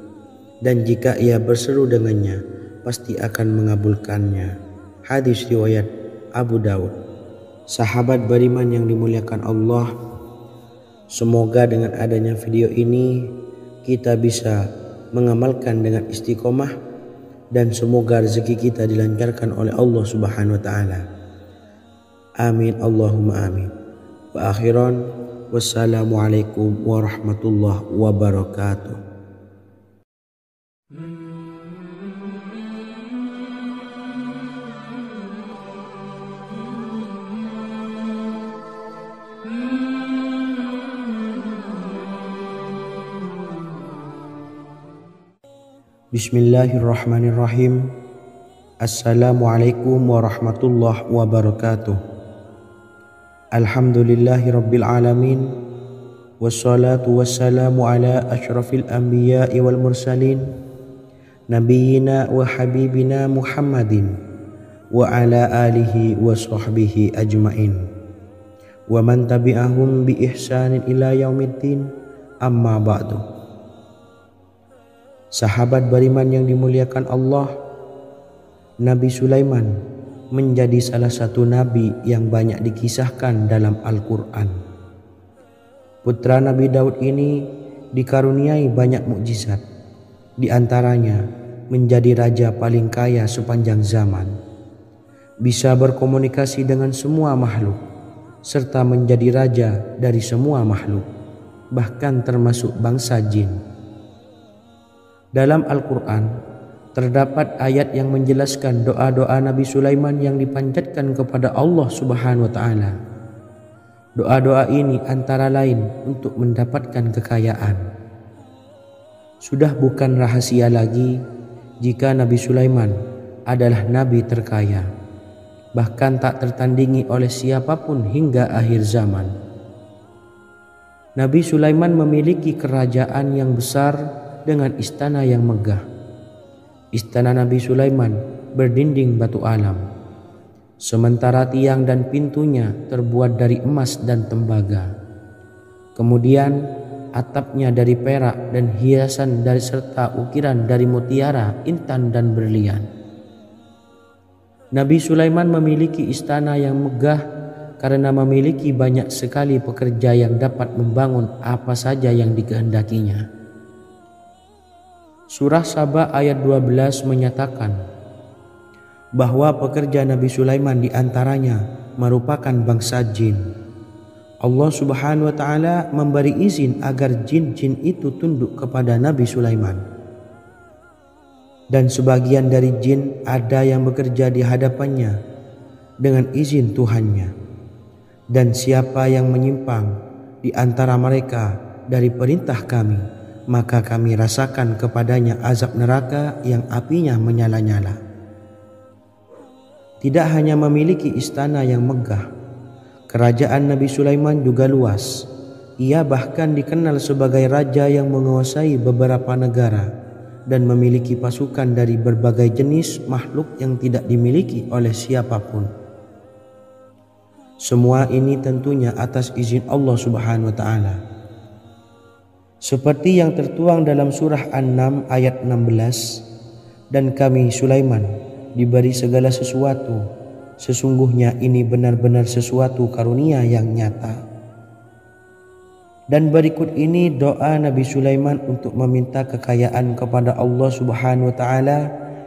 dan jika ia berseru dengannya pasti akan mengabulkannya. Hadis riwayat Abu Dawud. Sahabat beriman yang dimuliakan Allah, semoga dengan adanya video ini kita bisa mengamalkan dengan istiqomah, dan semoga rezeki kita dilancarkan oleh Allah Subhanahu wa taala. Amin Allahumma amin. Wa akhiran, wassalamualaikum warahmatullahi wabarakatuh. Bismillahirrahmanirrahim. Assalamualaikum warahmatullahi wabarakatuh. Alhamdulillahi rabbil alamin. Wassalatu wassalamu ala asyrafil anbiya'i wal mursalin, nabiyyina wa habibina Muhammadin wa ala alihi wa sahbihi ajmain, wa man tabi'ahum bi ihsanin ila yaumiddin, amma ba'du. Sahabat beriman yang dimuliakan Allah, Nabi Sulaiman menjadi salah satu nabi yang banyak dikisahkan dalam Al-Quran. Putra Nabi Daud ini dikaruniai banyak mukjizat, di antaranya menjadi raja paling kaya sepanjang zaman, bisa berkomunikasi dengan semua makhluk, serta menjadi raja dari semua makhluk, bahkan termasuk bangsa jin. Dalam Al-Quran terdapat ayat yang menjelaskan doa-doa Nabi Sulaiman yang dipanjatkan kepada Allah Subhanahu wa taala. Doa-doa ini antara lain untuk mendapatkan kekayaan. Sudah bukan rahasia lagi jika Nabi Sulaiman adalah nabi terkaya, bahkan tak tertandingi oleh siapapun hingga akhir zaman. Nabi Sulaiman memiliki kerajaan yang besar dengan istana yang megah. Istana Nabi Sulaiman berdinding batu alam, sementara tiang dan pintunya terbuat dari emas dan tembaga. Kemudian atapnya dari perak dan hiasan dari serta ukiran dari mutiara, intan dan berlian. Nabi Sulaiman memiliki istana yang megah karena memiliki banyak sekali pekerja yang dapat membangun apa saja yang dikehendakinya. Surah Saba ayat 12 menyatakan bahwa pekerja Nabi Sulaiman diantaranya merupakan bangsa jin. Allah Subhanahu wa taala memberi izin agar jin-jin itu tunduk kepada Nabi Sulaiman. Dan sebagian dari jin ada yang bekerja di hadapannya dengan izin Tuhannya. Dan siapa yang menyimpang di antara mereka dari perintah kami, maka kami rasakan kepadanya azab neraka yang apinya menyala-nyala. Tidak hanya memiliki istana yang megah, kerajaan Nabi Sulaiman juga luas, Ia bahkan dikenal sebagai raja yang menguasai beberapa negara dan memiliki pasukan dari berbagai jenis makhluk yang tidak dimiliki oleh siapapun. Semua ini tentunya atas izin Allah Subhanahu wa Ta'ala. Seperti yang tertuang dalam surah An-Naml ayat 16, dan kami Sulaiman diberi segala sesuatu, sesungguhnya ini benar-benar sesuatu karunia yang nyata. Dan berikut ini doa Nabi Sulaiman untuk meminta kekayaan kepada Allah Subhanahu wa Ta'ala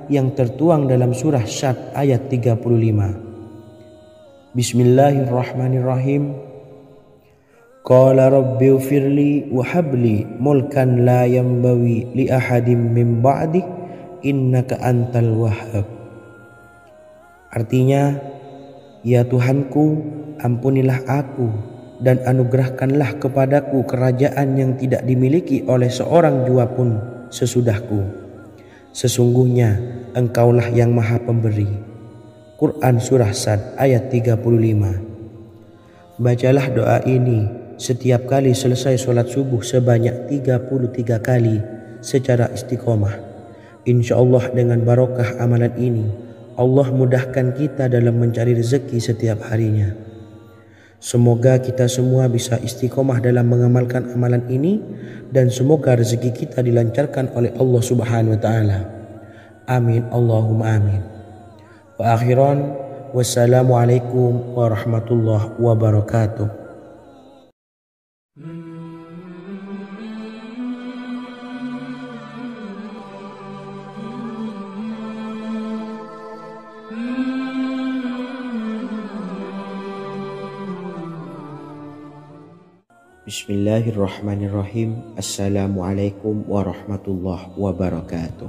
yang tertuang dalam surah Syad ayat 35. Bismillahirrahmanirrahim. Qala rabbi ufirli wa habli mulkan la yanbawi li ahadim min ba'di innaka antal wahhab. Artinya, ya Tuhanku, ampunilah aku dan anugerahkanlah kepadaku kerajaan yang tidak dimiliki oleh seorang jua pun sesudahku. Sesungguhnya Engkaulah yang Maha Pemberi. Quran Surah Sad ayat 35. Bacalah doa ini setiap kali selesai sholat subuh sebanyak 33 kali secara istiqomah. Insya Allah dengan barokah amalan ini, Allah mudahkan kita dalam mencari rezeki setiap harinya. Semoga kita semua bisa istiqomah dalam mengamalkan amalan ini dan semoga rezeki kita dilancarkan oleh Allah Subhanahu wa Ta'ala. Amin Allahumma amin. Wa akhiran, wassalamualaikum warahmatullahi wabarakatuh. Bismillahirrahmanirrahim. Assalamualaikum warahmatullahi wabarakatuh.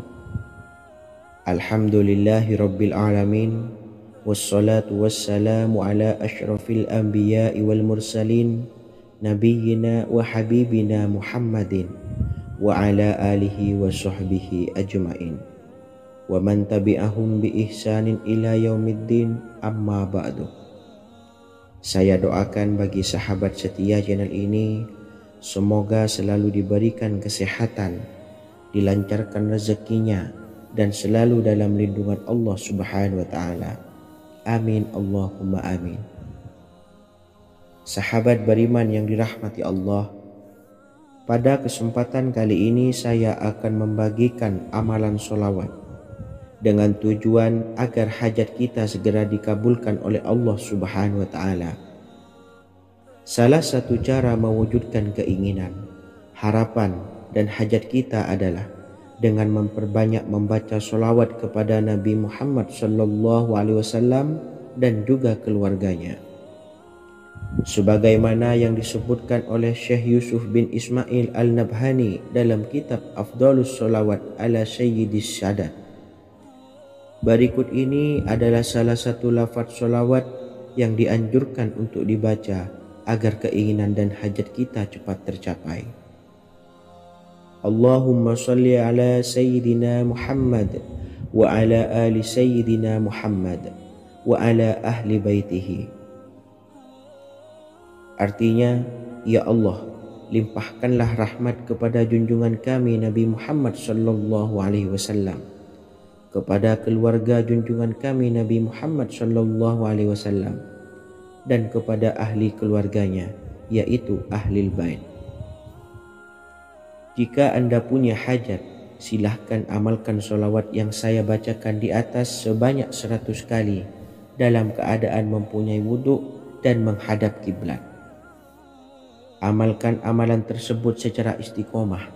Alhamdulillahi rabbil alamin. Wassalatu wassalamu ala ashrafil anbiya'i wal mursalin, nabiyyina wa habibina Muhammadin wa ala alihi wa sahbihi ajma'in wa man tabi'ahum bi ihsanin ila yaumiddin, amma ba'du. Saya doakan bagi sahabat setia channel ini, semoga selalu diberikan kesehatan, dilancarkan rezekinya, dan selalu dalam lindungan Allah Subhanahu wa Ta'ala. Amin Allahumma amin. Sahabat beriman yang dirahmati Allah, pada kesempatan kali ini saya akan membagikan amalan sholawat dengan tujuan agar hajat kita segera dikabulkan oleh Allah Subhanahu wa Ta'ala. Salah satu cara mewujudkan keinginan, harapan, dan hajat kita adalah dengan memperbanyak membaca sholawat kepada Nabi Muhammad SAW dan juga keluarganya. Sebagaimana yang disebutkan oleh Syekh Yusuf bin Ismail Al-Nabhani dalam kitab Afdhalus Sholawat ala Sayyidis Sadat. Berikut ini adalah salah satu lafaz sholawat yang dianjurkan untuk dibaca agar keinginan dan hajat kita cepat tercapai. Allahumma salli ala Sayyidina Muhammad wa ala ali Sayyidina Muhammad wa ala ahli baitihi. Artinya, ya Allah, limpahkanlah rahmat kepada junjungan kami Nabi Muhammad sallallahu alaihi wasallam, kepada keluarga junjungan kami Nabi Muhammad sallallahu alaihi wasallam, dan kepada ahli keluarganya, yaitu ahlil bait. Jika Anda punya hajat, silahkan amalkan sholawat yang saya bacakan di atas sebanyak 100 kali dalam keadaan mempunyai wudhu dan menghadap kiblat. Amalkan amalan tersebut secara istiqomah.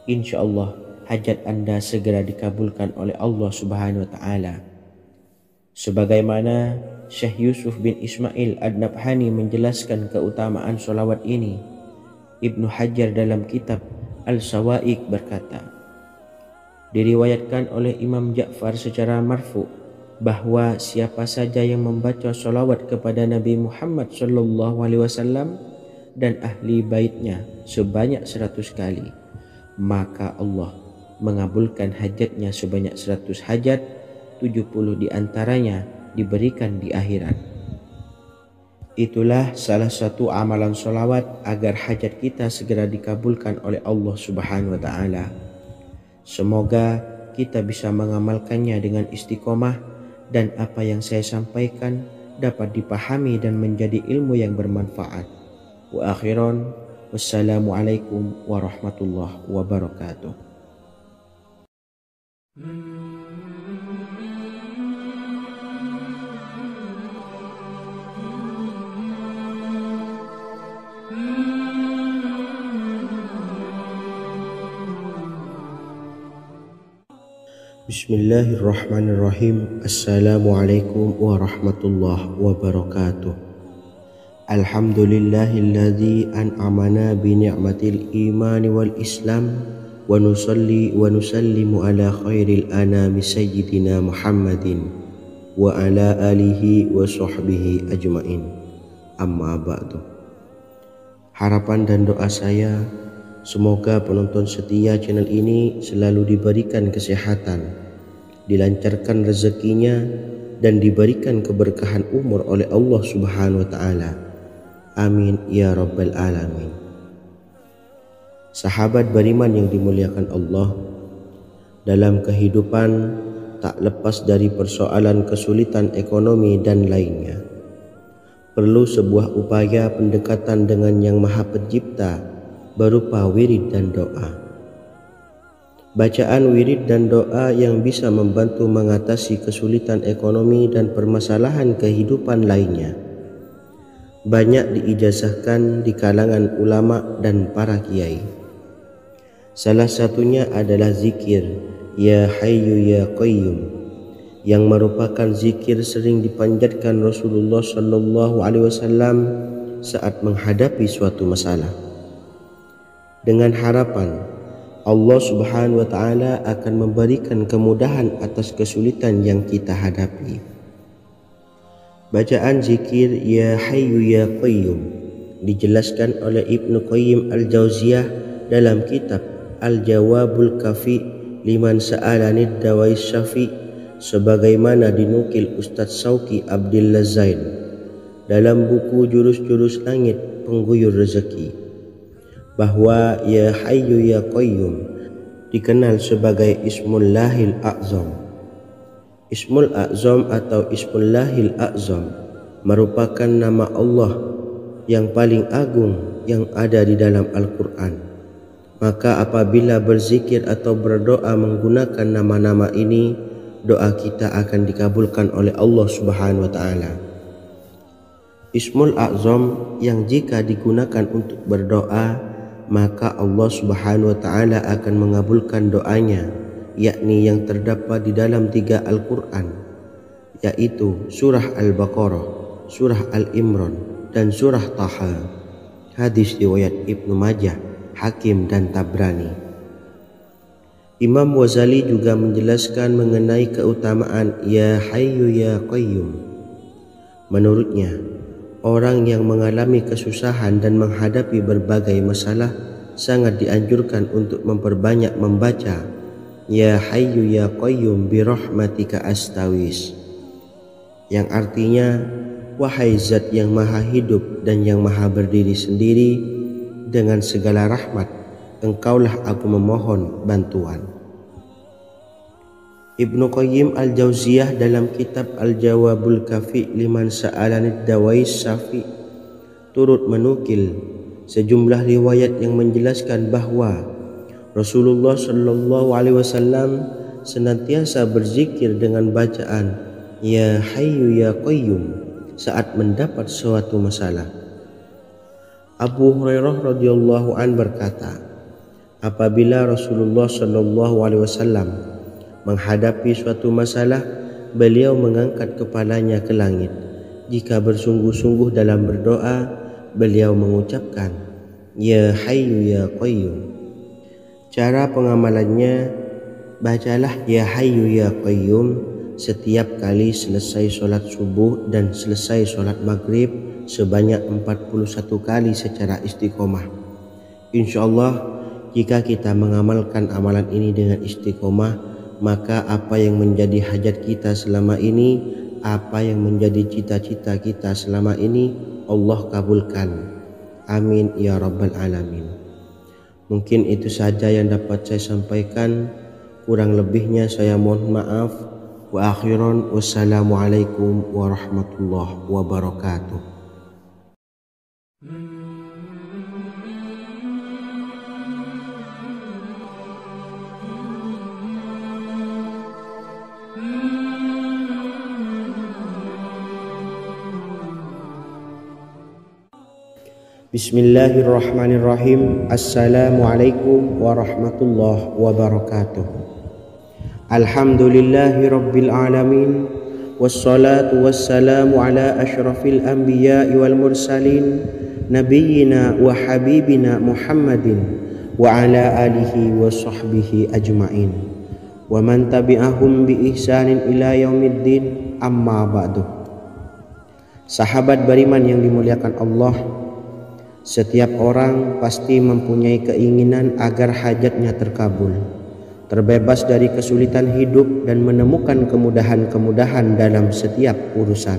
Insya Allah hajat Anda segera dikabulkan oleh Allah Subhanahu wa Ta'ala. Sebagaimana Syekh Yusuf bin Ismail Ad-Nabhani menjelaskan keutamaan sholawat ini, Ibnu Hajar dalam kitab Al-Sawa'iq berkata, diriwayatkan oleh Imam Ja'far secara marfu bahwa siapa saja yang membaca sholawat kepada Nabi Muhammad SAW dan ahli baitnya sebanyak 100 kali, maka Allah mengabulkan hajatnya sebanyak 100 hajat, 70 diantaranya diberikan di akhirat. Itulah salah satu amalan sholawat agar hajat kita segera dikabulkan oleh Allah Subhanahu wa Ta'ala. Semoga kita bisa mengamalkannya dengan istiqomah dan apa yang saya sampaikan dapat dipahami dan menjadi ilmu yang bermanfaat. Wa akhiran, wassalamualaikum warahmatullahi wabarakatuh. Bismillahirrahmanirrahim. Assalamualaikum warahmatullahi wabarakatuh. Alhamdulillahilladzi an'amana bi ni'matil imani wal islam wa nusalli wa nusallimu ala khairil anami sayyidina Muhammadin wa ala alihi wa sahbihi ajmain. Amma ba'du. Harapan dan doa saya, semoga penonton setia channel ini selalu diberikan kesehatan, dilancarkan rezekinya, dan diberikan keberkahan umur oleh Allah Subhanahu wa Ta'ala. Amin ya rabbal alamin. Sahabat beriman yang dimuliakan Allah, dalam kehidupan tak lepas dari persoalan kesulitan ekonomi dan lainnya. Perlu sebuah upaya pendekatan dengan Yang Maha Pencipta berupa wirid dan doa. Bacaan wirid dan doa yang bisa membantu mengatasi kesulitan ekonomi dan permasalahan kehidupan lainnya banyak diijazahkan di kalangan ulama dan para kiai. Salah satunya adalah zikir Ya Hayyu Ya Qayyum, yang merupakan zikir sering dipanjatkan Rasulullah SAW saat menghadapi suatu masalah, dengan harapan Allah Subhanahu wa Ta'ala akan memberikan kemudahan atas kesulitan yang kita hadapi. Bacaan zikir Ya Hayyu Ya Qayyum dijelaskan oleh Ibnu Qayyim Al-Jauziyah dalam kitab Al-Jawabul Kafi liman sa'alanid dawais syafi, sebagaimana dinukil Ustadz Sauki Abdillah Zain dalam buku Jurus-Jurus Langit Pengguyur Rezeki, bahwa Ya Hayyu Ya Qayyum dikenal sebagai Ismullahil A'zam. Ismul A'zam atau Ismullahil A'zam merupakan nama Allah yang paling agung yang ada di dalam Al-Quran. Maka apabila berzikir atau berdoa menggunakan nama-nama ini, doa kita akan dikabulkan oleh Allah Subhanahu wa Ta'ala. Ismul A'zam yang jika digunakan untuk berdoa, maka Allah Subhanahu wa Ta'ala akan mengabulkan doanya, yakni yang terdapat di dalam 3 Al-Quran, yaitu surah Al-Baqarah, surah Al-Imran, dan surah Taha. Hadis riwayat Ibnu Majah, Hakim, dan Tabrani. Imam Ghazali juga menjelaskan mengenai keutamaan Ya Hayyu Ya Qayyum. Menurutnya, orang yang mengalami kesusahan dan menghadapi berbagai masalah sangat dianjurkan untuk memperbanyak membaca Ya Hayyu Ya Qayyum bi rahmatika astawis, yang artinya wahai zat yang maha hidup dan yang maha berdiri sendiri, dengan segala rahmat engkaulah aku memohon bantuan. Ibnu Qayyim Al-Jauziyah dalam kitab Al-Jawabul Kafi liman sa'alanid dawais syafi turut menukil sejumlah riwayat yang menjelaskan bahwa Rasulullah SAW senantiasa berzikir dengan bacaan Ya Hayyu Ya Qayyum saat mendapat suatu masalah. Abu Hurairah radhiyallahu an berkata, apabila Rasulullah SAW menghadapi suatu masalah, beliau mengangkat kepalanya ke langit. Jika bersungguh-sungguh dalam berdoa, beliau mengucapkan Ya Hayyu Ya Qayyum. Cara pengamalannya, bacalah Ya Hayyu Ya Qayyum setiap kali selesai sholat subuh dan selesai sholat maghrib sebanyak 41 kali secara istiqomah. Insyaallah, jika kita mengamalkan amalan ini dengan istiqomah, maka apa yang menjadi hajat kita selama ini, apa yang menjadi cita-cita kita selama ini, Allah kabulkan. Amin ya rabbal alamin. Mungkin itu saja yang dapat saya sampaikan. Kurang lebihnya saya mohon maaf. Wa akhiran wassalamualaikum warahmatullahi wabarakatuh. Bismillahirrahmanirrahim. Assalamualaikum warahmatullahi wabarakatuh. Alhamdulillahi rabbil alamin. Wassalatu wassalamu ala ashrafil anbiya'i wal mursalin, nabiyyina wa habibina Muhammadin wa ala alihi wa sahbihi ajma'in wa man tabi'ahum bi ihsanin ila yaumiddin, amma ba'du. Sahabat beriman yang dimuliakan Allah, setiap orang pasti mempunyai keinginan agar hajatnya terkabul, terbebas dari kesulitan hidup dan menemukan kemudahan-kemudahan dalam setiap urusan.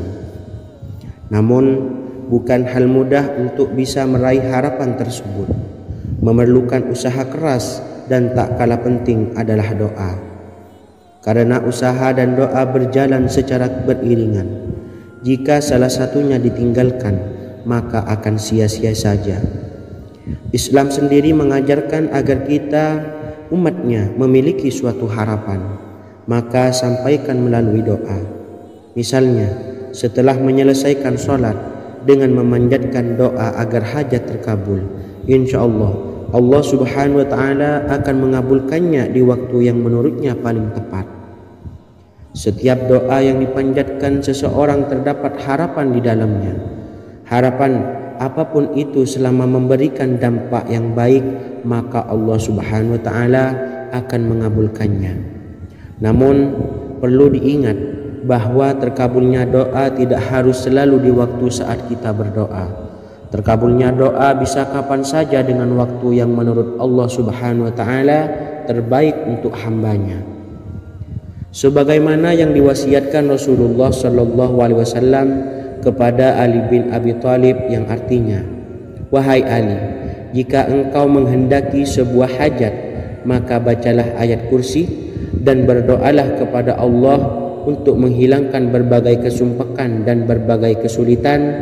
Namun, bukan hal mudah untuk bisa meraih harapan tersebut. Memerlukan usaha keras dan tak kalah penting adalah doa. Karena usaha dan doa berjalan secara beriringan. Jika salah satunya ditinggalkan, maka akan sia-sia saja. Islam sendiri mengajarkan agar kita umatnya memiliki suatu harapan, maka sampaikan melalui doa. Misalnya, setelah menyelesaikan sholat dengan memanjatkan doa agar hajat terkabul, insya Allah subhanahu wa ta'ala akan mengabulkannya di waktu yang menurutnya paling tepat. Setiap doa yang dipanjatkan seseorang terdapat harapan di dalamnya. Harapan apapun itu selama memberikan dampak yang baik, maka Allah subhanahu wa ta'ala akan mengabulkannya. Namun perlu diingat bahwa terkabulnya doa tidak harus selalu di waktu saat kita berdoa. Terkabulnya doa bisa kapan saja dengan waktu yang menurut Allah subhanahu wa ta'ala terbaik untuk hambanya. Sebagaimana yang diwasiatkan Rasulullah sallallahu alaihi wasallam kepada Ali bin Abi Thalib, yang artinya, wahai Ali, jika engkau menghendaki sebuah hajat, maka bacalah ayat kursi dan berdoalah kepada Allah untuk menghilangkan berbagai kesumpakan dan berbagai kesulitan,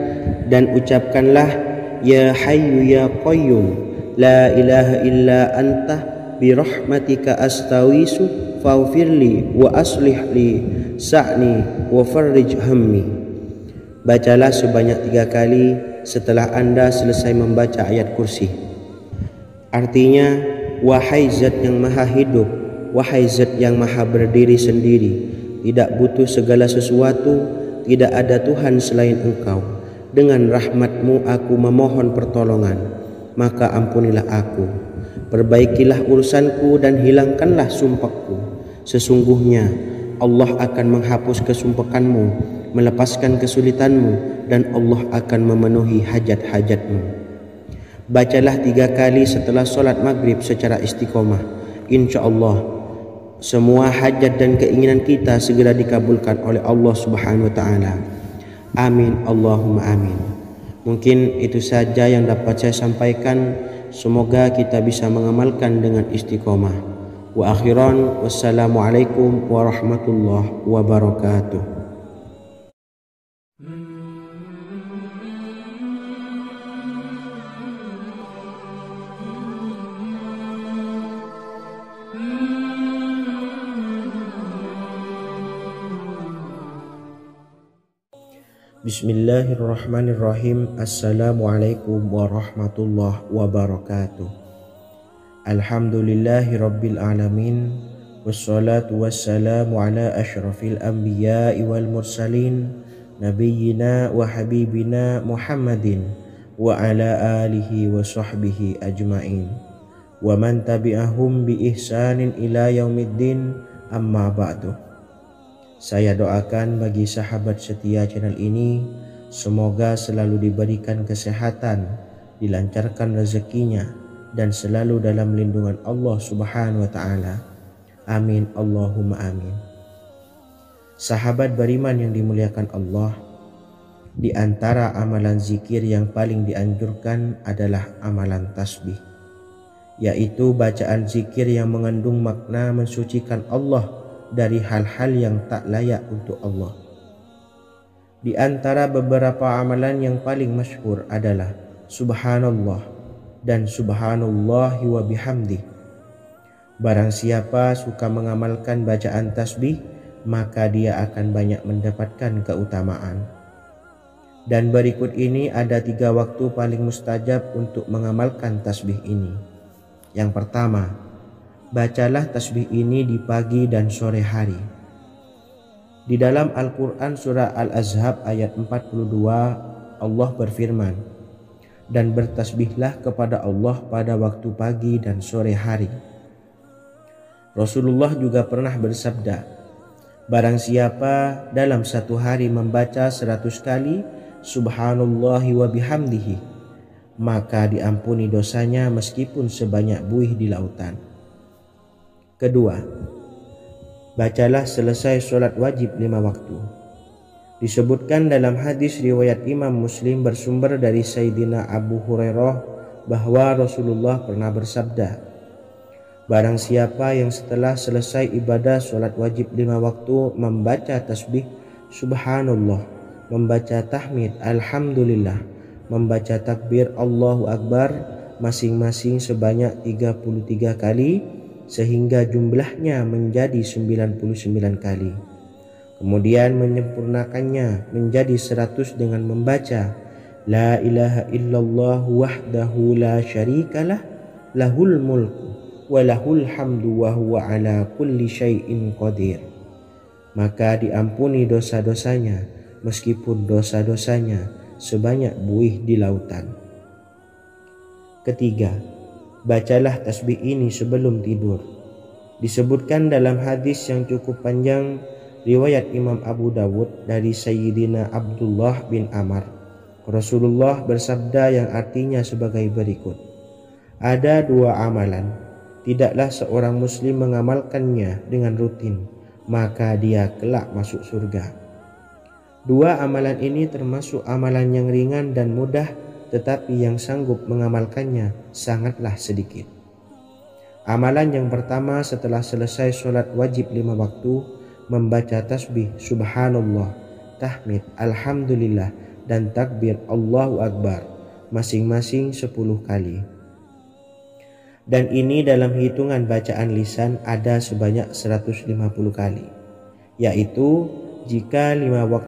dan ucapkanlah, ya hayyu ya qayyum la ilaha illa anta birahmatika astawisu faghfirli wa aslih li sa'ni wa farrij hammi. Bacalah sebanyak 3 kali setelah Anda selesai membaca ayat kursi. Artinya, wahai zat yang maha hidup, wahai zat yang maha berdiri sendiri, tidak butuh segala sesuatu, tidak ada Tuhan selain Engkau. Dengan rahmat-Mu aku memohon pertolongan, maka ampunilah aku. Perbaikilah urusanku dan hilangkanlah sumpahku. Sesungguhnya Allah akan menghapus kesumpahanmu, melepaskan kesulitanmu, dan Allah akan memenuhi hajat-hajatmu. Bacalah 3 kali setelah sholat maghrib secara istiqomah. Insya Allah semua hajat dan keinginan kita segera dikabulkan oleh Allah subhanahu wa ta'ala. Amin Allahumma amin. Mungkin itu saja yang dapat saya sampaikan. Semoga kita bisa mengamalkan dengan istiqomah. Wa akhiran wassalamualaikum warahmatullahi wabarakatuh. Bismillahirrahmanirrahim. Assalamualaikum warahmatullahi wabarakatuh. Alhamdulillahi rabbil alamin. Wassalatu wassalamu ala ashrafil anbiya'i wal mursalin, nabiyyina wa habibina Muhammadin wa ala alihi wa sahbihi ajma'in wa man tabi'ahum bi ihsanin ila yaumiddin, amma ba'du. Saya doakan bagi sahabat setia channel ini, semoga selalu diberikan kesehatan, dilancarkan rezekinya, dan selalu dalam lindungan Allah subhanahu wa ta'ala. Amin Allahumma amin. Sahabat beriman yang dimuliakan Allah, Di antara amalan zikir yang paling dianjurkan adalah amalan tasbih, yaitu bacaan zikir yang mengandung makna mensucikan Allah dari hal-hal yang tak layak untuk Allah. Di antara beberapa amalan yang paling masyhur adalah Subhanallah dan Subhanallahi wa bihamdi. Barang siapa suka mengamalkan bacaan tasbih, maka dia akan banyak mendapatkan keutamaan. Dan berikut ini ada 3 waktu paling mustajab untuk mengamalkan tasbih ini. Yang pertama, bacalah tasbih ini di pagi dan sore hari. Di dalam Al-Quran surah Al-Ahzab ayat 42, Allah berfirman, "Dan bertasbihlah kepada Allah pada waktu pagi dan sore hari." Rasulullah juga pernah bersabda, "Barang siapa dalam satu hari membaca 100 kali Subhanallahi wa bihamdihi, maka diampuni dosanya meskipun sebanyak buih di lautan." Kedua, bacalah selesai sholat wajib 5 waktu. Disebutkan dalam hadis riwayat Imam Muslim bersumber dari Sayyidina Abu Hurairah bahwa Rasulullah pernah bersabda, "Barang siapa yang setelah selesai ibadah sholat wajib 5 waktu membaca tasbih Subhanallah, membaca tahmid Alhamdulillah, membaca takbir Allahu Akbar masing-masing sebanyak 33 kali sehingga jumlahnya menjadi 99 kali. Kemudian menyempurnakannya menjadi 100 dengan membaca La ilaha illallah wahdahu la syarikalah lahul mulku wa lahul hamdu wa huwa ala kulli syai'in qadir, maka diampuni dosa-dosanya meskipun dosa-dosanya sebanyak buih di lautan. Ketiga, bacalah tasbih ini sebelum tidur. Disebutkan dalam hadis yang cukup panjang riwayat Imam Abu Dawud dari Sayyidina Abdullah bin Amr, Rasulullah bersabda yang artinya sebagai berikut, "Ada 2 amalan, tidaklah seorang muslim mengamalkannya dengan rutin, maka dia kelak masuk surga. 2 amalan ini termasuk amalan yang ringan dan mudah, tetapi yang sanggup mengamalkannya sangatlah sedikit. Amalan yang pertama setelah selesai sholat wajib 5 waktu, membaca tasbih Subhanallah, tahmid Alhamdulillah, dan takbir Allahu Akbar masing-masing 10 kali. Dan ini dalam hitungan bacaan lisan ada sebanyak 150 kali, yaitu jika 5 waktu